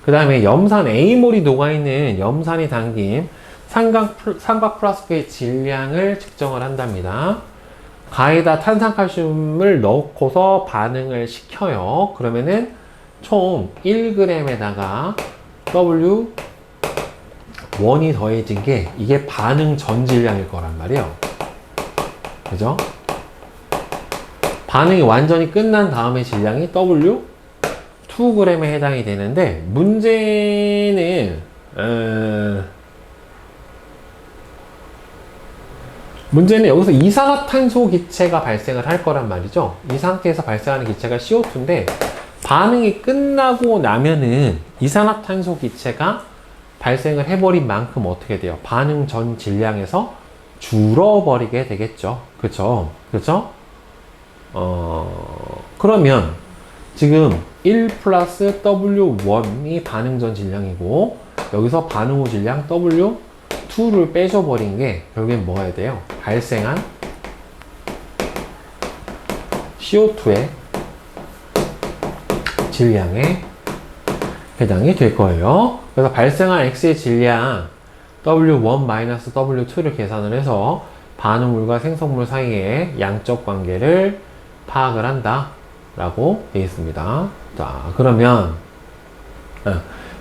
그 다음에 염산 A몰이 녹아있는 염산이 담긴 삼각 플라스크의 질량을 측정을 한답니다. 가에다 탄산칼슘을 넣고서 반응을 시켜요. 그러면은 총 1g에다가 W1이 더해진 게 이게 반응 전 질량일 거란 말이에요. 그죠? 반응이 완전히 끝난 다음에 질량이 W2g에 해당이 되는데, 문제는 여기서 이산화탄소 기체가 발생을 할 거란 말이죠. 이 상태에서 발생하는 기체가 CO2인데, 반응이 끝나고 나면은 이산화탄소 기체가 발생을 해버린 만큼 어떻게 돼요? 반응 전 질량에서 줄어버리게 되겠죠. 그쵸? 그쵸? 그러면 지금 1 플러스 W1이 반응 전 질량이고, 여기서 반응 후 질량 W2를 빼줘버린 게 결국엔 뭐가 돼요? 발생한 CO2의 질량에 해당이 될 거예요. 그래서 발생한 X의 질량 W1-W2를 계산을 해서 반응물과 생성물 사이의 양적 관계를 파악을 한다 라고 되어 있습니다. 자, 그러면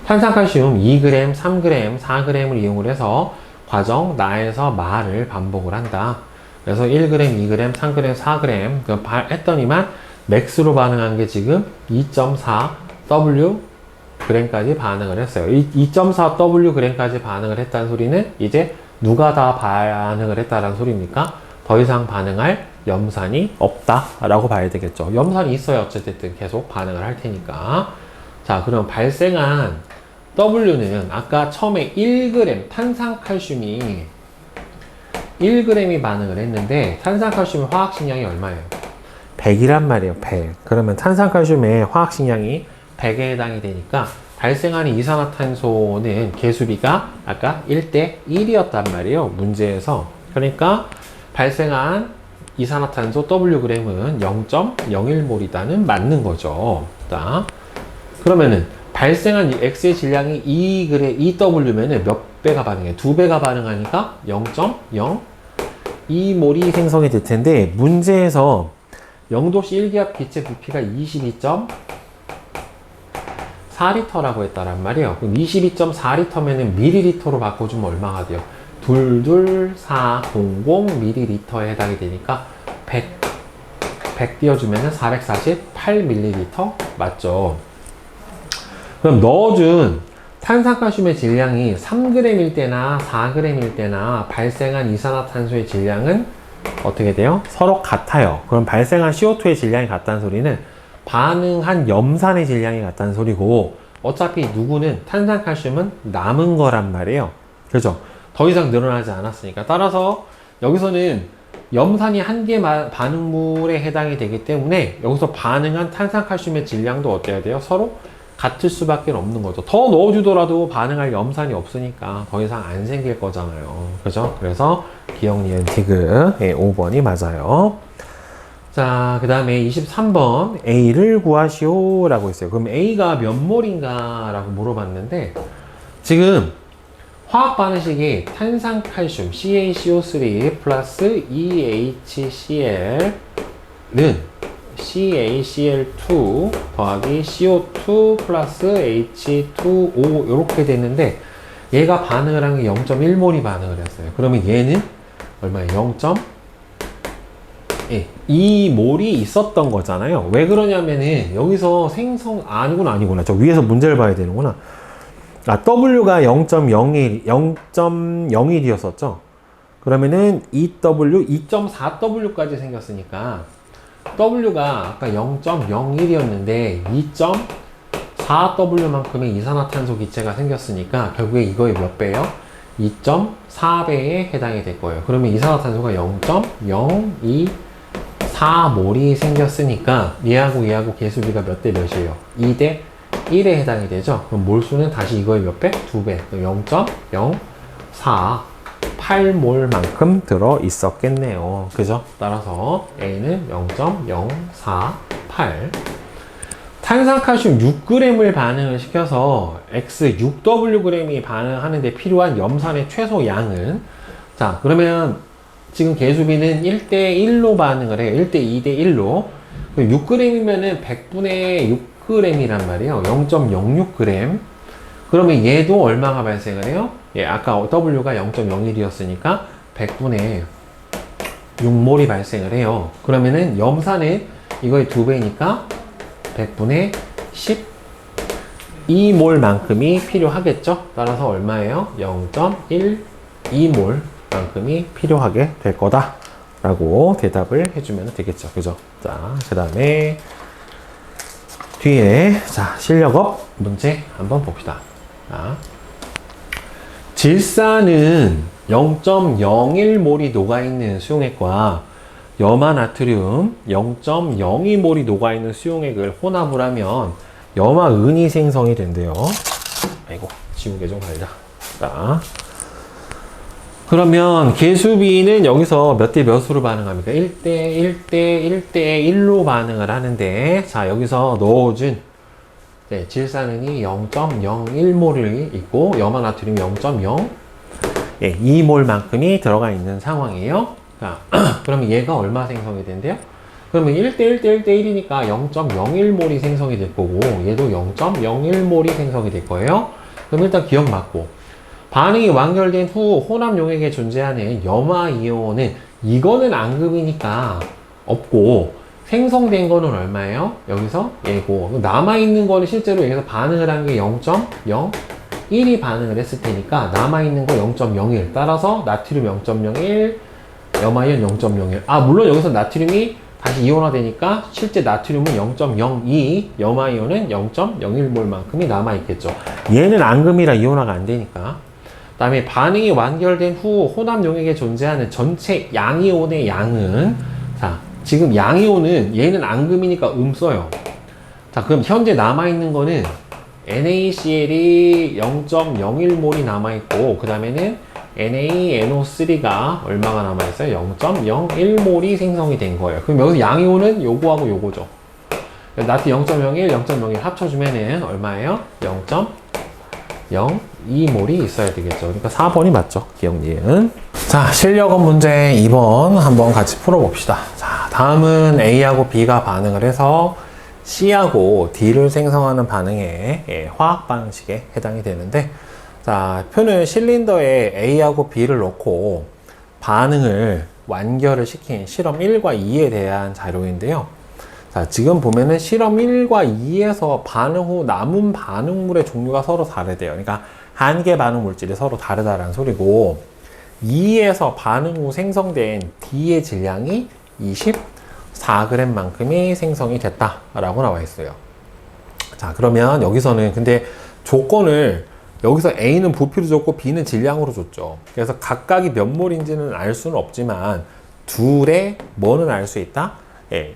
탄산칼슘 2g, 3g, 4g을 이용을 해서 과정 나에서 말을 반복을 한다. 그래서 1g, 2g, 3g, 4g 했더니만 맥스로 반응한 게 지금 2.4W g까지 반응을 했어요. 2.4W g까지 반응을 했다는 소리는 이제 누가 다 반응을 했다는 소리입니까? 더 이상 반응할 염산이 없다라고 봐야 되겠죠. 염산이 있어야 어쨌든 계속 반응을 할 테니까. 자, 그럼 발생한 W는 아까 처음에 1g 탄산칼슘이 1g이 반응을 했는데, 탄산칼슘의 화학식량이 얼마예요? 100이란 말이에요. 100. 그러면 탄산칼슘의 화학식량이 100에 해당이 되니까 발생하는 이산화탄소는 개수비가 아까 1대 1이었단 말이에요. 문제에서. 그러니까 발생한 이산화탄소 Wg은 0.01몰이다는 맞는 거죠. 자, 그러면은 발생한 X의 질량이 2W면은 몇 배가 반응해? 2배가 반응하니까 0.02몰이 생성이 될 텐데, 문제에서 0도씨 1기압 기체 부피가 22.4리터라고 했다란 말이에요. 그럼 22.4리터면은 밀리리터로 바꿔주면 얼마가 돼요? 22400ml에 해당이 되니까 100 띄워주면 448ml 맞죠? 그럼 넣어준 탄산칼슘의 질량이 3g일 때나 4g일 때나 발생한 이산화탄소의 질량은 어떻게 돼요? 서로 같아요. 그럼 발생한 CO2의 질량이 같다는 소리는 반응한 염산의 질량이 같다는 소리고, 어차피 누구는 탄산칼슘은 남은 거란 말이에요. 그죠? 더 이상 늘어나지 않았으니까. 따라서 여기서는 염산이 한 개 반응물에 해당이 되기 때문에 여기서 반응한 탄산칼슘의 질량도 어때야 돼요? 서로 같을 수밖에 없는 거죠. 더 넣어주더라도 반응할 염산이 없으니까 더 이상 안 생길 거잖아요. 그죠? 그래서 기억, 니은, 디귿 5번이 맞아요. 자, 그 다음에 23번 A를 구하시오 라고 있어요. 그럼 A가 몇 몰인가 라고 물어봤는데, 지금 화학 반응식이 탄산칼슘 CaCO3 플러스 EHCl은 CaCl2 더하기 CO2 플러스 H2O 이렇게 됐는데, 얘가 반응을 한 게 0.1몰이 반응을 했어요. 그러면 얘는 얼마예요? 0.2몰이 있었던 거잖아요. 왜 그러냐면은 여기서 아니구나. 저 위에서 문제를 봐야 되는구나. W가 0.01이었었죠. 그러면은 EW 2.4W까지 생겼으니까 W가 아까 0.01이었는데 2.4W만큼의 이산화탄소 기체가 생겼으니까 결국에 이거의 몇 배예요? 2.4배에 해당이 될 거예요. 그러면 이산화탄소가 0.024몰이 생겼으니까 얘하고 계수비가 몇 대 몇이에요? 2대 1에 해당이 되죠. 그럼 몰수는 다시 이거의 몇 배? 2배. 0.048몰만큼 들어 있었겠네요. 그죠? 따라서 A는 0.048. 탄산칼슘 6g을 반응을 시켜서 X 6Wg이 반응하는데 필요한 염산의 최소 양은, 자, 그러면 지금 계수비는 1대1로 반응을 해요. 1대 2대1로. 6g이면은 100분의 6g이란 말이에요. 0.06g. 그러면 얘도 얼마가 발생을 해요? 예, 아까 W가 0.01이었으니까 100분의 6몰이 발생을 해요. 그러면은 염산은 이거의 2배니까 100분의 12몰만큼이 필요하겠죠? 따라서 얼마예요? 0.12몰만큼이 필요하게 될 거다 라고 대답을 해주면 되겠죠. 그죠? 자, 그 다음에 뒤에 자 실력업 문제 한번 봅시다. 자, 질산은 0.01몰이 녹아있는 수용액과 염화나트륨 0.02몰이 녹아있는 수용액을 혼합을 하면 염화은이 생성이 된대요. 아이고, 지우개 좀 갈자. 자, 그러면 계수비는 여기서 몇 대 몇으로 반응합니까? 1대1로 반응을 하는데, 자, 여기서 넣어준 질산은이 0.01몰이 있고 염화나트륨이 0.02몰만큼이 들어가 있는 상황이에요. 자, 그러면 얘가 얼마 생성이 된대요? 그러면 1대1이니까 0.01몰이 생성이 될 거고, 얘도 0.01몰이 생성이 될 거예요. 그럼 일단 기억 맞고, 반응이 완결된 후 혼합 용액에 존재하는 염화이온은, 이거는 앙금이니까 없고, 생성된 거는 얼마예요? 여기서 얘고, 남아있는 거는 실제로 여기서 반응을 한 게 0.01이 반응을 했을 테니까 남아있는 거 0.01. 따라서 나트륨 0.01, 염화이온 0.01. 아, 물론 여기서 나트륨이 다시 이온화되니까 실제 나트륨은 0.02, 염화이온은 0.01몰만큼이 남아있겠죠. 얘는 앙금이라 이온화가 안 되니까. 그 다음에 반응이 완결된 후 혼합 용액에 존재하는 전체 양이온의 양은, 자, 지금 양이온은 얘는 앙금이니까 써요. 자, 그럼 현재 남아있는 거는 NaCl이 0.01몰이 남아있고, 그 다음에는 NaNO3가 얼마가 남아있어요? 0.01몰이 생성이 된 거예요. 그럼 여기서 양이온은 요거하고 요거죠. 나트 0.01, 0.01 합쳐주면은 얼마예요? 0.02몰이 있어야 되겠죠. 그러니까 4번이 맞죠. 기억 니은. 자, 실력업 문제 2번 한번 같이 풀어봅시다. 자, 다음은 A하고 B가 반응을 해서 C하고 D를 생성하는 반응에 화학 반응식에 해당이 되는데, 자, 표는 실린더에 A하고 B를 넣고 반응을 완결을 시킨 실험 1과 2에 대한 자료인데요. 자, 지금 보면은 실험 1과 2에서 반응 후 남은 반응물의 종류가 서로 다르대요. 그러니까 한 개 반응 물질이 서로 다르다라는 소리고, 2에서 반응 후 생성된 D의 질량이 24g만큼이 생성이 됐다라고 나와 있어요. 자, 그러면 여기서는 근데 조건을 여기서 A는 부피로 줬고 B는 질량으로 줬죠. 그래서 각각이 몇 몰인지는 알 수는 없지만 둘의 뭐는 알 수 있다? 예,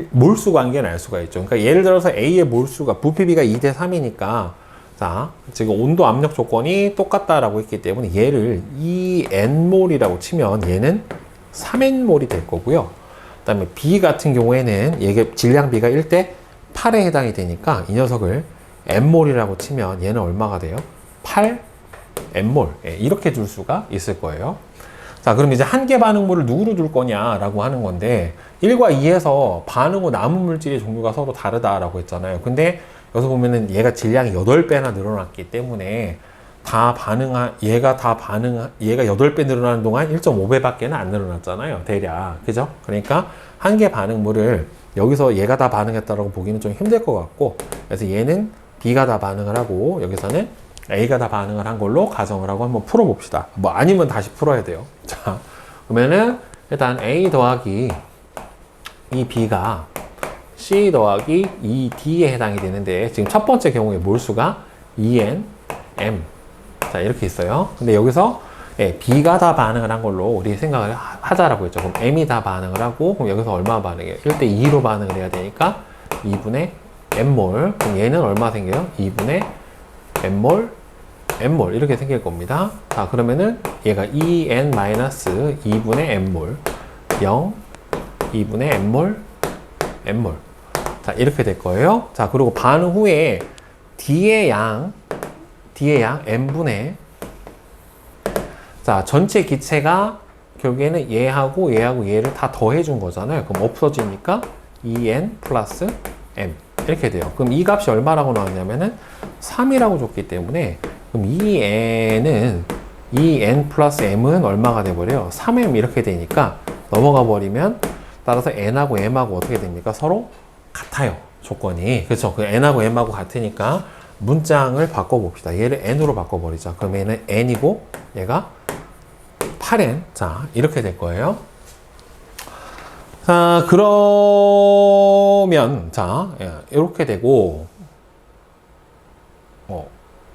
몰수 관계는 알 수가 있죠. 그러니까 예를 들어서 A의 몰수가 부피 B가 2대 3이니까 자, 지금 온도 압력 조건이 똑같다라고 했기 때문에 얘를 2N몰이라고 치면 얘는 3N몰이 될 거고요. 그 다음에 B 같은 경우에는 얘가 질량 B가 1대 8에 해당이 되니까 이 녀석을 N몰이라고 치면 얘는 얼마가 돼요? 8N몰. 예, 이렇게 줄 수가 있을 거예요. 자, 그럼 이제 한 개 반응물을 누구로 줄 거냐라고 하는 건데 1과 2에서 반응 후 남은 물질의 종류가 서로 다르다라고 했잖아요. 근데 여기서 보면은 얘가 질량이 8배나 늘어났기 때문에 얘가 8배 늘어나는 동안 1.5배밖에 안 늘어났잖아요. 대략. 그죠? 그러니까 한 개 반응물을 여기서 얘가 다 반응했다라고 보기는 좀 힘들 것 같고, 그래서 얘는 B가 다 반응을 하고 여기서는 A가 다 반응을 한 걸로 가정을 하고 한번 풀어봅시다. 뭐 아니면 다시 풀어야 돼요. 자, 그러면은 일단 A 더하기 이 B가 C 더하기 이 D에 해당이 되는데 지금 첫 번째 경우에 몰수가 2N, M. 자, 이렇게 있어요. 근데 여기서 B가 다 반응을 한 걸로 우리 생각을 하자라고 했죠. 그럼 M이 다 반응을 하고, 그럼 여기서 얼마 반응해요? 1대 2로 반응을 해야 되니까 2분의 M몰. 그럼 얘는 얼마 생겨요? 2분의 M몰, M몰. 이렇게 생길 겁니다. 자, 그러면은 얘가 2N-2분의 M몰, 0, 2분의 M몰, M몰. 자, 이렇게 될 거예요. 자, 그리고 반응 후에 D의 양, N분의, 자, 전체 기체가 결국에는 얘하고 얘를 다 더해준 거잖아요. 그럼 없어지니까 2N 플러스 M. 이렇게 돼요. 그럼 이 값이 얼마라고 나왔냐면은 3이라고 줬기 때문에, 그럼 2N 플러스 M은 얼마가 돼버려요? 3M 이렇게 되니까 넘어가 버리면 따라서 N하고 M하고 어떻게 됩니까? 서로 같아요. 조건이. 그렇죠? 그 N하고 M하고 같으니까 문장을 바꿔봅시다. 얘를 N으로 바꿔버리자. 그럼 얘는 N이고 얘가 8N. 자, 이렇게 될 거예요. 자, 그러면 자, 이렇게 되고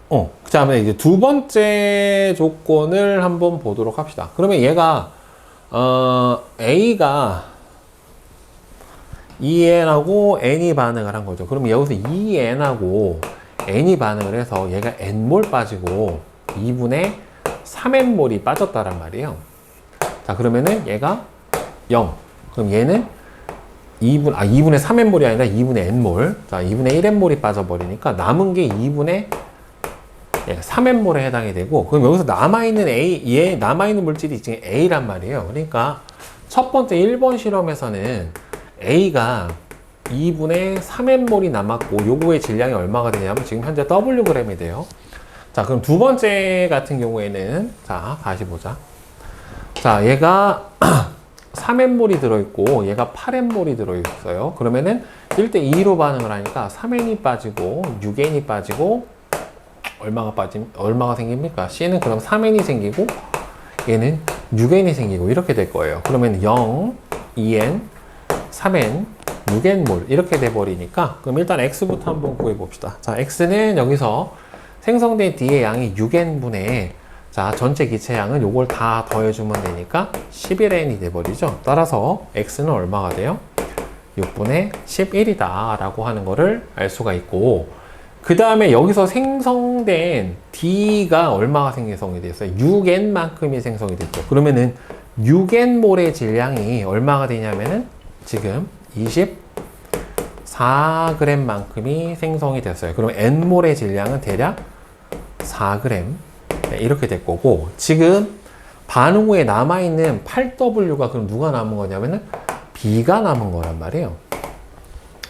그 다음에 이제 두 번째 조건을 한번 보도록 합시다. 그러면 얘가 A가 EN하고 N이 반응을 한 거죠. 그러면 여기서 EN하고 N이 반응을 해서 얘가 N몰 빠지고 2분의 3N몰이 빠졌다란 말이에요. 자, 그러면은 얘가 0. 그럼 얘는 2분의 3N몰이 아니라 2분의 N몰. 자, 2분의 1N몰이 빠져버리니까 남은 게 2분의 3N몰에 해당이 되고, 그럼 여기서 남아있는 물질이 지금 A란 말이에요. 그러니까 첫 번째 1번 실험에서는 A가 2분의 3N몰이 남았고, 요거의 질량이 얼마가 되냐면 지금 현재 Wg이 돼요. 자, 그럼 두 번째 같은 경우에는, 자, 다시 보자. 자, 얘가 3N몰이 들어있고, 얘가 8N몰이 들어있어요. 그러면은 1대 2로 반응을 하니까 3N이 빠지고, 6N이 빠지고, 얼마가 생깁니까? C는 그럼 3N이 생기고, 얘는 6N이 생기고, 이렇게 될 거예요. 그러면 0, 2N, 3N, 6N몰 이렇게 돼버리니까, 그럼 일단 X부터 한번 구해봅시다. 자, X는 여기서 생성된 D의 양이 6N분의, 자, 전체 기체 양은 요걸 다 더해주면 되니까 11N이 돼버리죠. 따라서 X는 얼마가 돼요? 6분의 11이다 라고 하는 거를 알 수가 있고, 그 다음에 여기서 생성된 D가 얼마가 생성이 됐어요? 6N만큼이 생성이 됐죠. 그러면은 6N몰의 질량이 얼마가 되냐면은 지금 24g만큼이 생성이 됐어요. 그럼 N몰의 질량은 대략 4g. 네, 이렇게 될 거고, 지금 반응 후에 남아있는 8W가 그럼 누가 남은 거냐면은 B가 남은 거란 말이에요.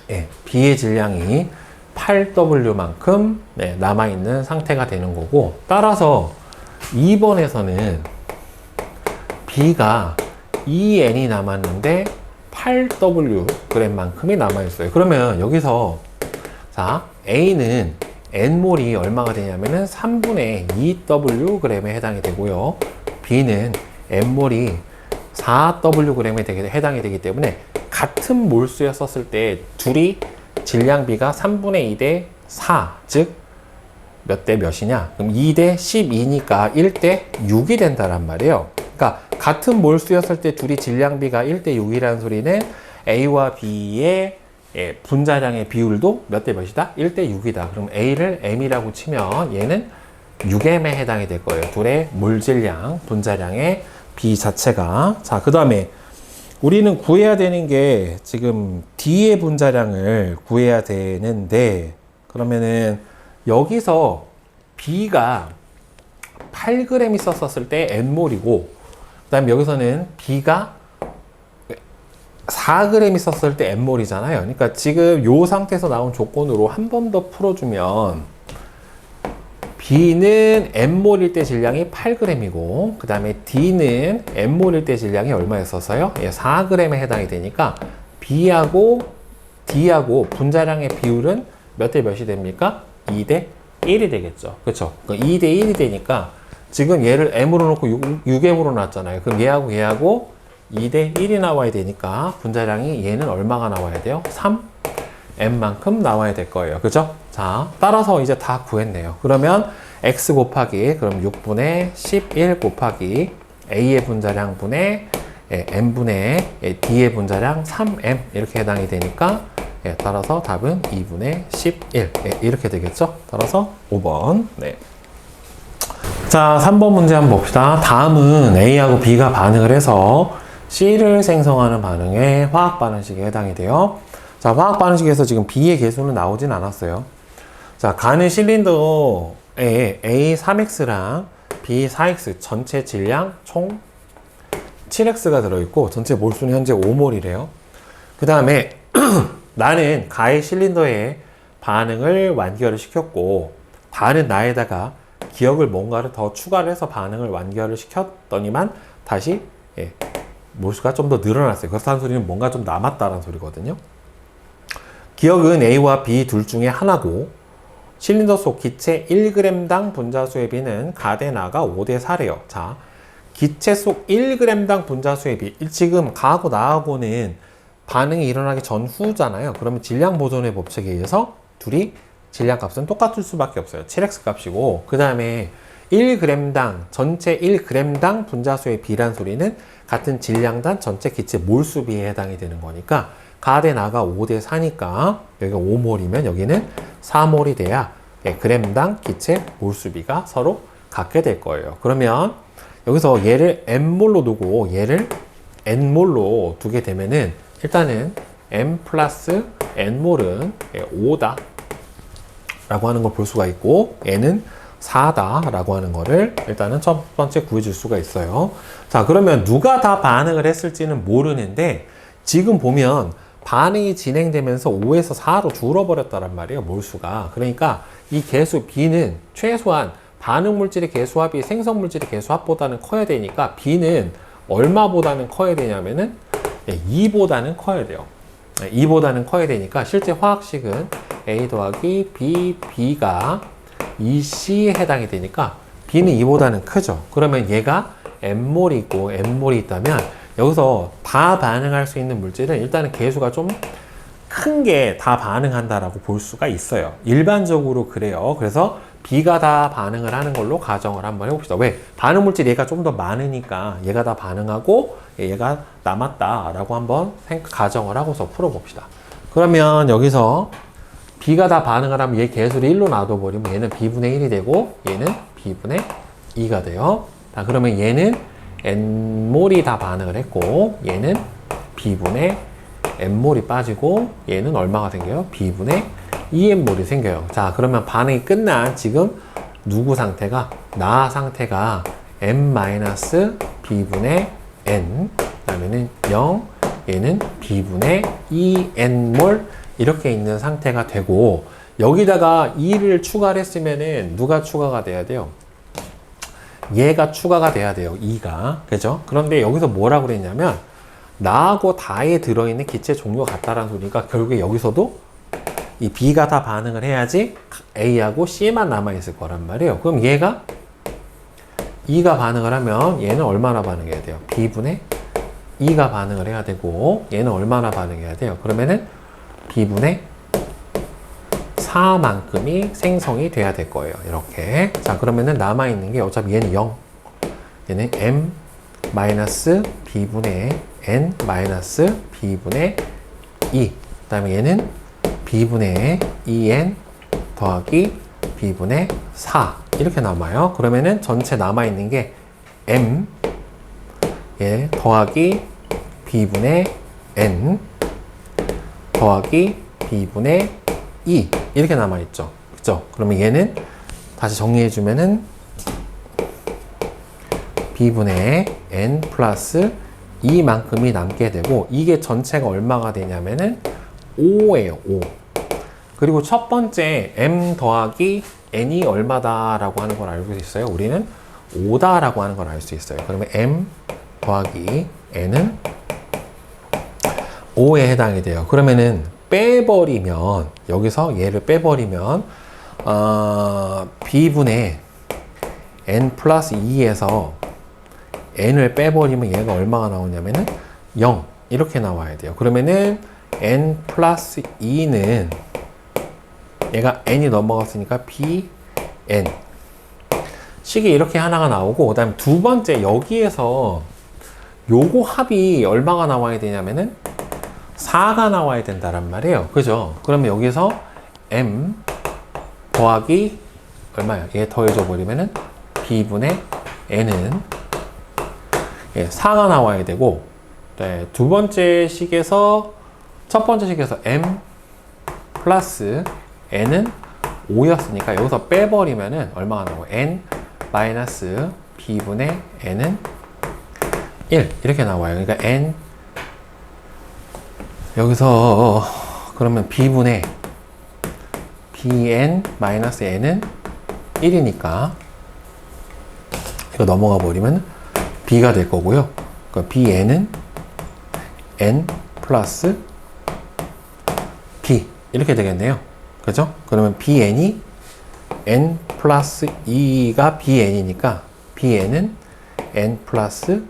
예, B의 질량이 8W만큼 남아있는 상태가 되는 거고, 따라서 2번에서는 B가 2N이 남았는데 8Wg만큼이 남아있어요. 그러면 여기서 자, A는 N몰이 얼마가 되냐면은 3분의 2Wg에 해당이 되고요. B는 N몰이 4Wg에 해당이 되기 때문에 같은 몰수였었을 때 둘이 질량비가 3분의 2 대 4, 즉 몇 대 몇이냐? 그럼 2 대 12니까 1 대 6이 된다란 말이에요. 그러니까 같은 몰수였을 때 둘이 질량비가 1 대 6이라는 소리는 A와 B의 분자량의 비율도 몇 대 몇이다? 1 대 6이다. 그럼 A를 M이라고 치면 얘는 6M에 해당이 될 거예요. 둘의 몰질량, 분자량의 비 자체가. 자, 그 다음에 우리는 구해야 되는 게 지금 D의 분자량을 구해야 되는데, 그러면은 여기서 B가 8g 있었을 때 N몰이고, 그 다음에 여기서는 B가 4g 있었을 때 N몰이잖아요. 그러니까 지금 이 상태에서 나온 조건으로 한 번 더 풀어주면 B는 N몰일 때 질량이 8g이고, 그 다음에 D는 N몰일 때 질량이 얼마였었어요? 4g에 해당이 되니까 B하고 D하고 분자량의 비율은 몇 대 몇이 됩니까? 2 대 1이 되겠죠. 그렇죠? 2 대 1이 되니까 지금 얘를 M으로 놓고 6M으로 놨잖아요. 그럼 얘하고 2 대 1이 나와야 되니까 분자량이 얘는 얼마가 나와야 돼요? 3M만큼 나와야 될 거예요. 그죠? 자, 따라서 이제 다 구했네요. 그러면 X 곱하기, 그럼 6분의 11 곱하기 A의 분자량 분의 M분의 D의 분자량 3M 이렇게 해당이 되니까 따라서 답은 2분의 11 이렇게 되겠죠? 따라서 5번. 네. 자, 3번 문제 한번 봅시다. 다음은 A하고 B가 반응을 해서 C를 생성하는 반응에 화학 반응식에 해당이 돼요. 자, 화학 반응식에서 지금 B의 개수는 나오진 않았어요. 자, 가는 실린더에 A3X랑 B4X 전체 질량 총 7X가 들어있고 전체 몰수는 현재 5몰이래요. 그 다음에 나는 가의 실린더에 반응을 완결을 시켰고 다른 나에다가 기억을 뭔가를 더 추가를 해서 반응을 완결을 시켰더니만 다시 몰수가 좀 더 늘어났어요. 그렇다는 소리는 뭔가 좀 남았다는 소리거든요. 기억은 A와 B 둘 중에 하나고 실린더 속 기체 1g당 분자수의 비는 가대 나가 5대 4래요. 자, 기체 속 1g당 분자수의 비, 지금 가하고 나하고는 반응이 일어나기 전후잖아요. 그러면 질량 보존의 법칙에 의해서 둘이 질량 값은 똑같을 수밖에 없어요. 7x 값이고, 그 다음에 1g당, 전체 1g당 분자수의 비란 소리는 같은 질량당 전체 기체 몰수비에 해당이 되는 거니까 가대 나가 5대 4니까 여기가 5몰이면 여기는 4몰이 돼야 g당 기체 몰수비가 서로 같게 될 거예요. 그러면 여기서 얘를 N몰로 두고 얘를 N몰로 두게 되면은 일단은 M 플러스 N몰은 5다 라고 하는 걸 볼 수가 있고 N은 4다 라고 하는 거를 일단은 첫 번째 구해줄 수가 있어요. 자, 그러면 누가 다 반응을 했을지는 모르는데 지금 보면 반응이 진행되면서 5에서 4로 줄어버렸다란 말이에요. 몰수가. 그러니까 이 개수 B는 최소한 반응 물질의 개수합이 생성 물질의 개수합보다는 커야 되니까 B는 얼마보다는 커야 되냐면은 2보다는 커야 돼요. 2보다는 커야 되니까 실제 화학식은 A 더하기 B, B가 EC에 해당이 되니까 B는 2보다는 크죠. 그러면 얘가 N몰이고 N몰이 있다면 여기서 다 반응할 수 있는 물질은 일단은 개수가 좀 큰 게 다 반응한다라고 볼 수가 있어요. 일반적으로 그래요. 그래서 B가 다 반응을 하는 걸로 가정을 한번 해봅시다. 왜? 반응 물질 얘가 좀 더 많으니까 얘가 다 반응하고 얘가 남았다라고 한번 가정을 하고서 풀어봅시다. 그러면 여기서 B가 다 반응을 하면 얘 개수를 1로 놔둬버리면 얘는 B분의 1이 되고 얘는 B분의 2가 돼요. 자, 그러면 얘는 N몰이 다 반응을 했고 얘는 B분의 N몰이 빠지고 얘는 얼마가 생겨요? B분의 2N몰이 생겨요. 자, 그러면 반응이 끝난 지금 누구 상태가? 나 상태가 M-B분의 N, 그 다음에는 0, 얘는 B분의 2N몰 이렇게 있는 상태가 되고 여기다가 2를 추가를 했으면은 누가 추가가 돼야 돼요? 얘가 추가가 돼야 돼요. 2가. 그죠? 그런데 여기서 뭐라고 그랬냐면 나하고 다에 들어있는 기체 종류가 같다라는 소리니까 결국에 여기서도 이 B가 다 반응을 해야지 A하고 C만 남아있을 거란 말이에요. 그럼 얘가 2가 반응을 하면 얘는 얼마나 반응해야 돼요? B분의 2가 반응을 해야 되고 얘는 얼마나 반응해야 돼요? 그러면은 B분의 4만큼이 생성이 돼야 될 거예요. 이렇게. 자, 그러면은 남아있는 게 어차피 얘는 0. 얘는 M 마이너스 B분의 N 마이너스 B분의 2. 그 다음에 얘는 B분의 2N 더하기 B분의 4. 이렇게 남아요. 그러면은 전체 남아있는 게 M 예, 더하기 B분의 N 더하기 B분의 2 이렇게 남아있죠. 그죠? 그러면 얘는 다시 정리해주면은 B분의 N 플러스 2만큼이 남게 되고 이게 전체가 얼마가 되냐면은 5예요. 5. 그리고 첫 번째 M 더하기 N이 얼마다라고 하는 걸 알고 있어요. 우리는 5다라고 하는 걸 알 수 있어요. 그러면 M 더하기 N은 5에 해당이 돼요. 그러면은 빼버리면 여기서 얘를 빼버리면 B분의 N 플러스 2에서 N을 빼버리면 얘가 얼마가 나오냐면은 0 이렇게 나와야 돼요. 그러면은 N 플러스 2는 얘가 N이 넘어갔으니까 BN 식이 이렇게 하나가 나오고 그 다음에 두 번째 여기에서 요거 합이 얼마가 나와야 되냐면은 4가 나와야 된다란 말이에요. 그죠? 그러면 여기서 M 더하기 얼마야? 얘 더해줘 버리면은 B분의 N은 4가 나와야 되고 네, 두 번째 식에서 첫 번째 식에서 M 플러스 N은 5였으니까 여기서 빼버리면은 얼마가 나오고 N 마이너스 B분의 N은 1 이렇게 나와요. 그러니까 N 여기서 그러면 B분의 Bn 마이너스 N은 1이니까 이거 넘어가 버리면 B가 될 거고요. 그러니까 Bn은 N 플러스 B 이렇게 되겠네요. 그죠? 그러면 Bn이 N 플러스 2가 Bn이니까 Bn은 N 플러스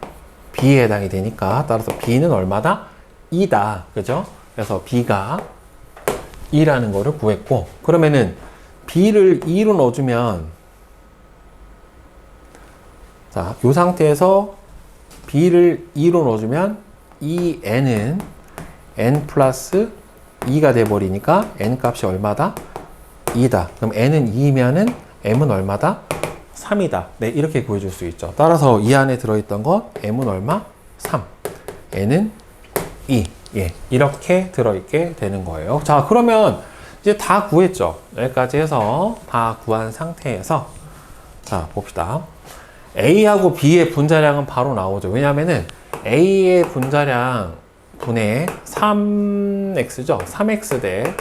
B에 해당이 되니까 따라서 B는 얼마다? 2다. 그죠? 그래서 B가 2라는 거를 구했고 그러면은 B를 2로 넣어주면 자, 이 상태에서 B를 2로 넣어주면 이 N은 N 플러스 2가 돼버리니까 N 값이 얼마다? 2다. 그럼 N은 2면은 M은 얼마다? 3이다. 네, 이렇게 구해줄 수 있죠. 따라서 이 안에 들어있던 것 M은 얼마? 3. N은 2. 예, 이렇게 들어있게 되는 거예요. 자, 그러면 이제 다 구했죠. 여기까지 해서 다 구한 상태에서 자, 봅시다. A하고 B의 분자량은 바로 나오죠. 왜냐면은 A의 분자량 분의 3X죠. 3X 대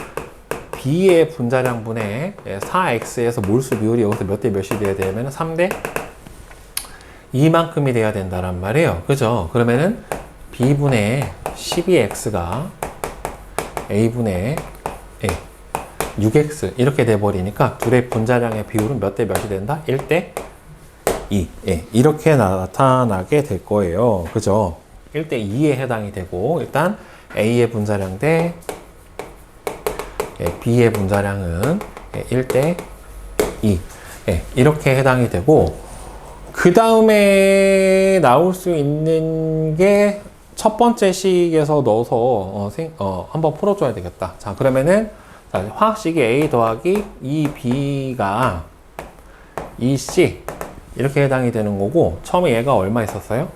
B의 분자량 분의 4X에서 몰수 비율이 여기서 몇 대 몇이 돼야 되냐면 3대 2만큼이 돼야 된다란 말이에요. 그죠? 그러면은 B분의 12X가 A분의 6X 이렇게 돼버리니까 둘의 분자량의 비율은 몇 대 몇이 된다? 1대 2. 예, 이렇게 나타나게 될 거예요. 그죠? 1대 2에 해당이 되고 일단 A의 분자량 대 B의 분자량은 1대 2. 이렇게 해당이 되고 그 다음에 나올 수 있는 게 첫 번째 식에서 넣어서 한번 풀어줘야 되겠다. 자, 그러면은 자, 화학식이 A 더하기 2B가 2C 이렇게 해당이 되는 거고 처음에 얘가 얼마 있었어요?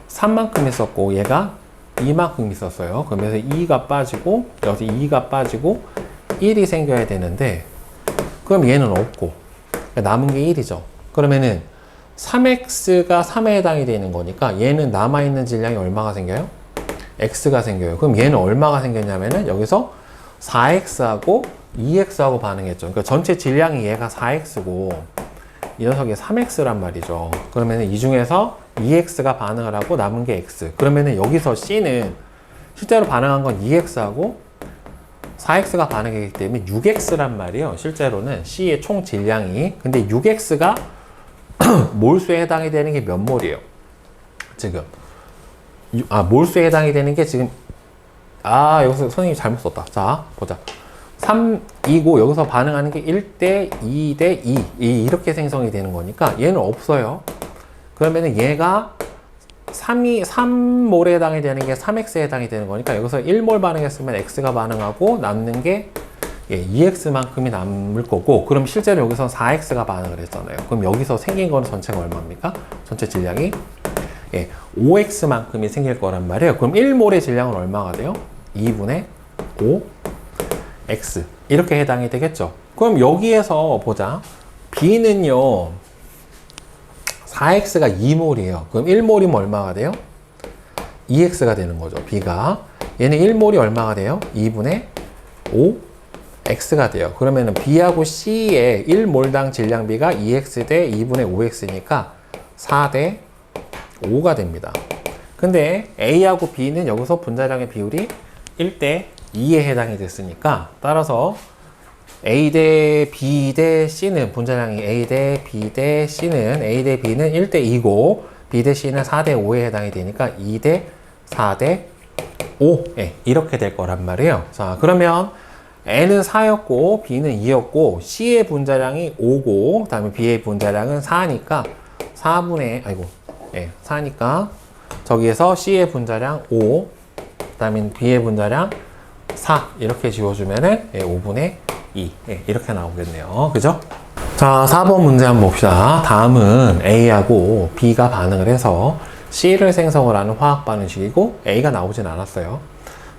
3만큼 있었고 얘가 2만큼 있었어요. 그러면서 2가 빠지고 여기서 2가 빠지고 1이 생겨야 되는데 그럼 얘는 없고 남은 게 1이죠. 그러면은 3x가 3에 해당이 되는 거니까 얘는 남아있는 질량이 얼마가 생겨요? x가 생겨요. 그럼 얘는 얼마가 생겼냐면은 여기서 4x하고 2x하고 반응했죠. 그러니까 전체 질량이 얘가 4x고 이 녀석이 3x란 말이죠. 그러면 이 중에서 2x가 반응을 하고 남은 게 x. 그러면 여기서 C는 실제로 반응한 건 2x하고 4x가 반응했기 때문에 6x란 말이에요. 실제로는 C의 총 질량이. 근데 6x가 몰수에 해당이 되는 게 몇 몰이에요? 지금. 몰수에 해당이 되는 게 지금, 여기서 선생님이 잘못 썼다. 자, 보자. 3이고 여기서 반응하는 게 1대 2대 2 이렇게 생성이 되는 거니까 얘는 없어요. 그러면은 얘가 3몰에 해당이 되는 게 3x에 해당이 되는 거니까 여기서 1몰 반응했으면 x가 반응하고 남는 게 2x만큼이 남을 거고, 그럼 실제로 여기서 4x가 반응을 했잖아요. 그럼 여기서 생긴 건 전체가 얼마입니까? 전체 질량이 5x만큼이 생길 거란 말이에요. 그럼 1몰의 질량은 얼마가 돼요? 2분의 5 x 이렇게 해당이 되겠죠. 그럼 여기에서 보자. B는요 4x가 2몰이에요. 그럼 1몰이면 얼마가 돼요? 2x가 되는 거죠. B가. 얘는 1몰이 얼마가 돼요? 2분의 5 x가 돼요. 그러면은 B하고 C의 1몰당 질량비가 2x 대 2분의 5x니까 4 대 5가 됩니다. 근데 A하고 B는 여기서 분자량의 비율이 1대 2에 해당이 됐으니까 따라서 A 대 B 대 C는 분자량이 A 대 B 대 C는 A 대 B는 1대 2고 B 대 C는 4 대 5에 해당이 되니까 2 대 4 대 5 이렇게 될 거란 말이에요. 자, 그러면 N은 4였고 B는 2였고 C의 분자량이 5고 그다음에 B의 분자량은 4니까 4니까 저기에서 C의 분자량 5 그다음에 B의 분자량 4 이렇게 지워주면은 5분의 2 이렇게 나오겠네요. 그죠? 자, 4번 문제 한번 봅시다. 다음은 A하고 B가 반응을 해서 C를 생성을 하는 화학 반응식이고 A가 나오진 않았어요.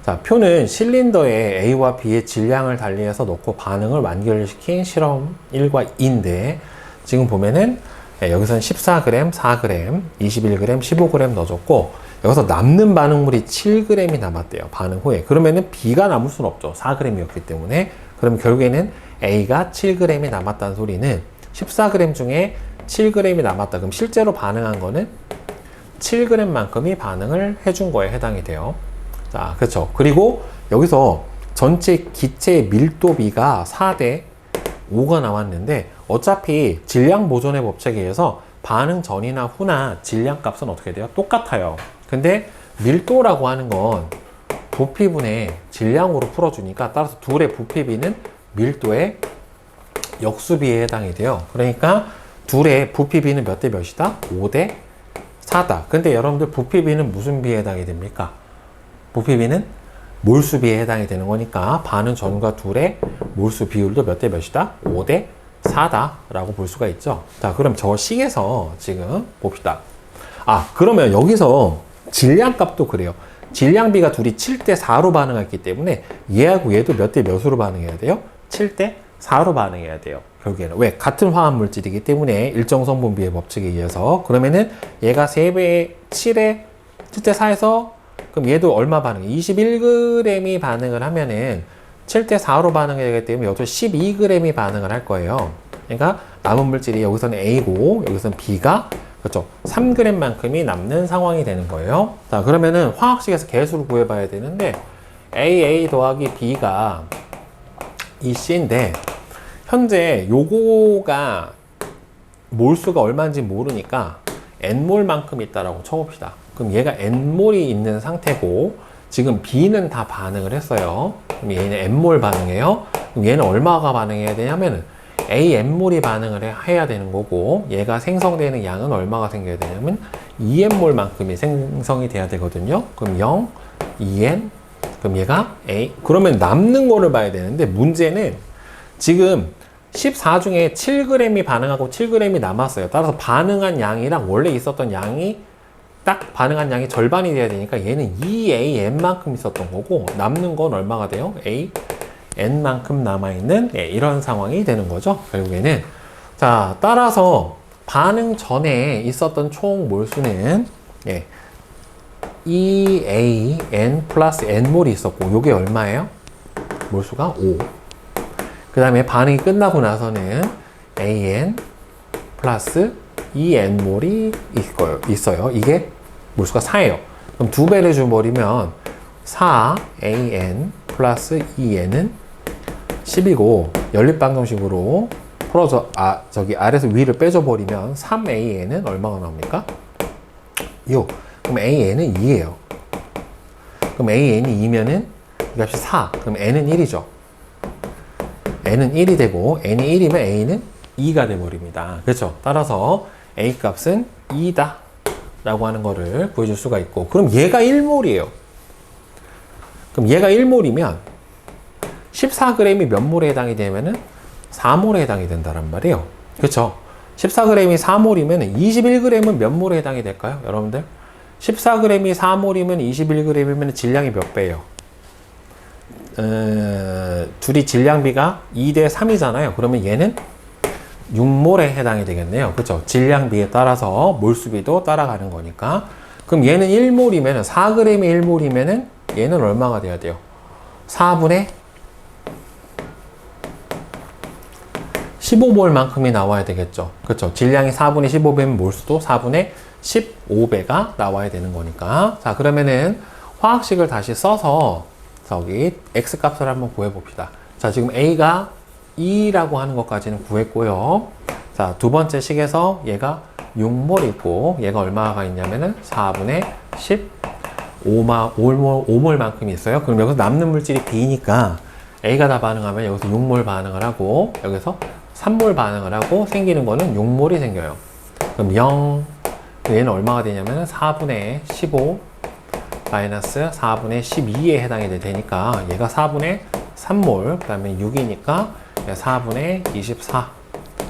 자, 표는 실린더에 A와 B의 질량을 달리해서 넣고 반응을 완결시킨 실험 1과 2인데 지금 보면은 여기서는 14g, 4g, 21g, 15g 넣어줬고 여기서 남는 반응물이 7g이 남았대요. 반응 후에. 그러면은 B가 남을 수는 없죠. 4g이었기 때문에. 그럼 결국에는 A가 7g이 남았다는 소리는 14g 중에 7g이 남았다. 그럼 실제로 반응한 거는 7g만큼이 반응을 해준 거에 해당이 돼요. 자, 그렇죠. 그리고 여기서 전체 기체의 밀도비가 4대 5가 나왔는데 어차피 질량 보존의 법칙에 의해서 반응 전이나 후나 질량 값은 어떻게 돼요? 똑같아요. 근데 밀도라고 하는 건 부피분의 질량으로 풀어주니까 따라서 둘의 부피비는 밀도의 역수비에 해당이 돼요. 그러니까 둘의 부피비는 몇 대 몇이다? 5대 4다. 근데 여러분들 부피비는 무슨 비에 해당이 됩니까? 부피비는 몰수비에 해당이 되는 거니까 반응 전과 둘의 몰수 비율도 몇 대 몇이다? 5대 4다 라고 볼 수가 있죠. 자, 그럼 저 식에서 지금 봅시다. 그러면 여기서 질량값도 그래요. 질량비가 둘이 7대 4로 반응했기 때문에 얘하고 얘도 몇 대 몇으로 반응해야 돼요? 7대 4로 반응해야 돼요. 결국에는. 왜? 같은 화학 물질이기 때문에 일정 성분비의 법칙에 의해서. 그러면은 얘가 3배의 7에 7대 4에서 그럼 얘도 얼마 반응해? 21g이 반응을 하면은 7대 4로 반응해야 되기 때문에 여기서 12g이 반응을 할 거예요. 그러니까 남은 물질이 여기서는 A고 여기서는 B가 그렇죠. 3g만큼이 남는 상황이 되는 거예요. 자, 그러면은 화학식에서 개수를 구해봐야 되는데 AA 더하기 B가 이 C인데 현재 요거가 몰수가 얼마인지 모르니까 N몰만큼 있다라고 쳐봅시다. 그럼 얘가 N몰이 있는 상태고 지금 B는 다 반응을 했어요. 그럼 얘는 N몰 반응해요. 그럼 얘는 얼마가 반응해야 되냐면은 AN몰이 반응을 해야 되는 거고 얘가 생성되는 양은 얼마가 생겨야 되냐면 2N몰만큼이 생성이 돼야 되거든요. 그럼 0, 2N 그럼 얘가 A 그러면 남는 거를 봐야 되는데 문제는 지금 14 중에 7g이 반응하고 7g이 남았어요. 따라서 반응한 양이랑 원래 있었던 양이 딱 반응한 양이 절반이 돼야 되니까 얘는 2AN만큼 있었던 거고 남는 건 얼마가 돼요? N만큼 남아있는 이런 상황이 되는 거죠. 결국에는. 자, 따라서 반응 전에 있었던 총 몰수는 EAN 플러스 N몰이 있었고 요게 얼마예요? 몰수가 5. 그 다음에 반응이 끝나고 나서는 AN 플러스 2N몰이 있어요. 이게 몰수가 4예요. 그럼 2배를 줘버리면 4AN 플러스 2N은 10이고 연립방정식으로 풀어서 저기 아래에서 위를 빼줘버리면 3AN은 얼마가 나옵니까? 6. 그럼 AN은 2예요. 그럼 AN이 2면은 이 값이 4. 그럼 N은 1이죠. N은 1이 되고 N이 1이면 A는 2가 돼버립니다. 그렇죠? 따라서 A 값은 2다 라고 하는 거를 구해줄 수가 있고, 그럼 얘가 1몰이에요. 그럼 얘가 1몰이면 14g이 몇 몰에 해당이 되면은 4몰에 해당이 된다란 말이에요. 그렇죠? 14g이 4몰이면 21g은 몇 몰에 해당이 될까요? 여러분들? 14g이 4몰이면 21g이면 질량이 몇 배예요? 둘이 질량비가 2대 3이잖아요. 그러면 얘는 6몰에 해당이 되겠네요. 그렇죠? 질량비에 따라서 몰수비도 따라가는 거니까. 그럼 얘는 1몰이면 4g이 1몰이면 얘는 얼마가 돼야 돼요? 4분의 15몰만큼이 나와야 되겠죠. 그렇죠? 질량이 4분의 15배면 몰수도 4분의 15배가 나와야 되는 거니까. 자, 그러면은 화학식을 다시 써서 저기 x 값을 한번 구해 봅시다. 자, 지금 a가 2라고 하는 것까지는 구했고요. 자, 두 번째 식에서 얘가 6몰 있고 얘가 얼마가 있냐면은 4분의 5몰만큼 있어요. 그럼 여기서 남는 물질이 b니까 a가 다 반응하면 여기서 6몰 반응을 하고 여기서 3몰 반응을 하고 생기는 거는 6몰이 생겨요. 그럼 0, 얘는 얼마가 되냐면 4분의 15 마이너스 4분의 12에 해당이 되니까 얘가 4분의 3몰, 그 다음에 6이니까 4분의 24.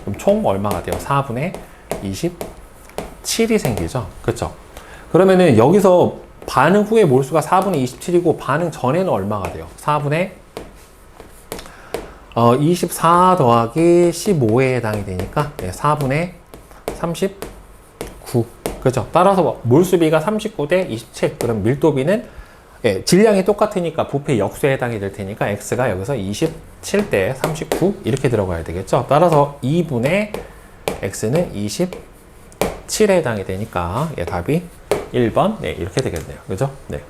그럼 총 얼마가 돼요? 4분의 27이 생기죠. 그렇죠? 그러면은 여기서 반응 후에 몰수가 4분의 27이고 반응 전에는 얼마가 돼요? 4분의 24 더하기 15에 해당이 되니까 4분의 39. 그렇죠? 따라서 몰수비가 39대 27. 그럼 밀도비는 질량이 똑같으니까 부피 역수에 해당이 될 테니까 x가 여기서 27대 39 이렇게 들어가야 되겠죠? 따라서 2분의 x는 27에 해당이 되니까 답이 1번 이렇게 되겠네요. 그죠? 네.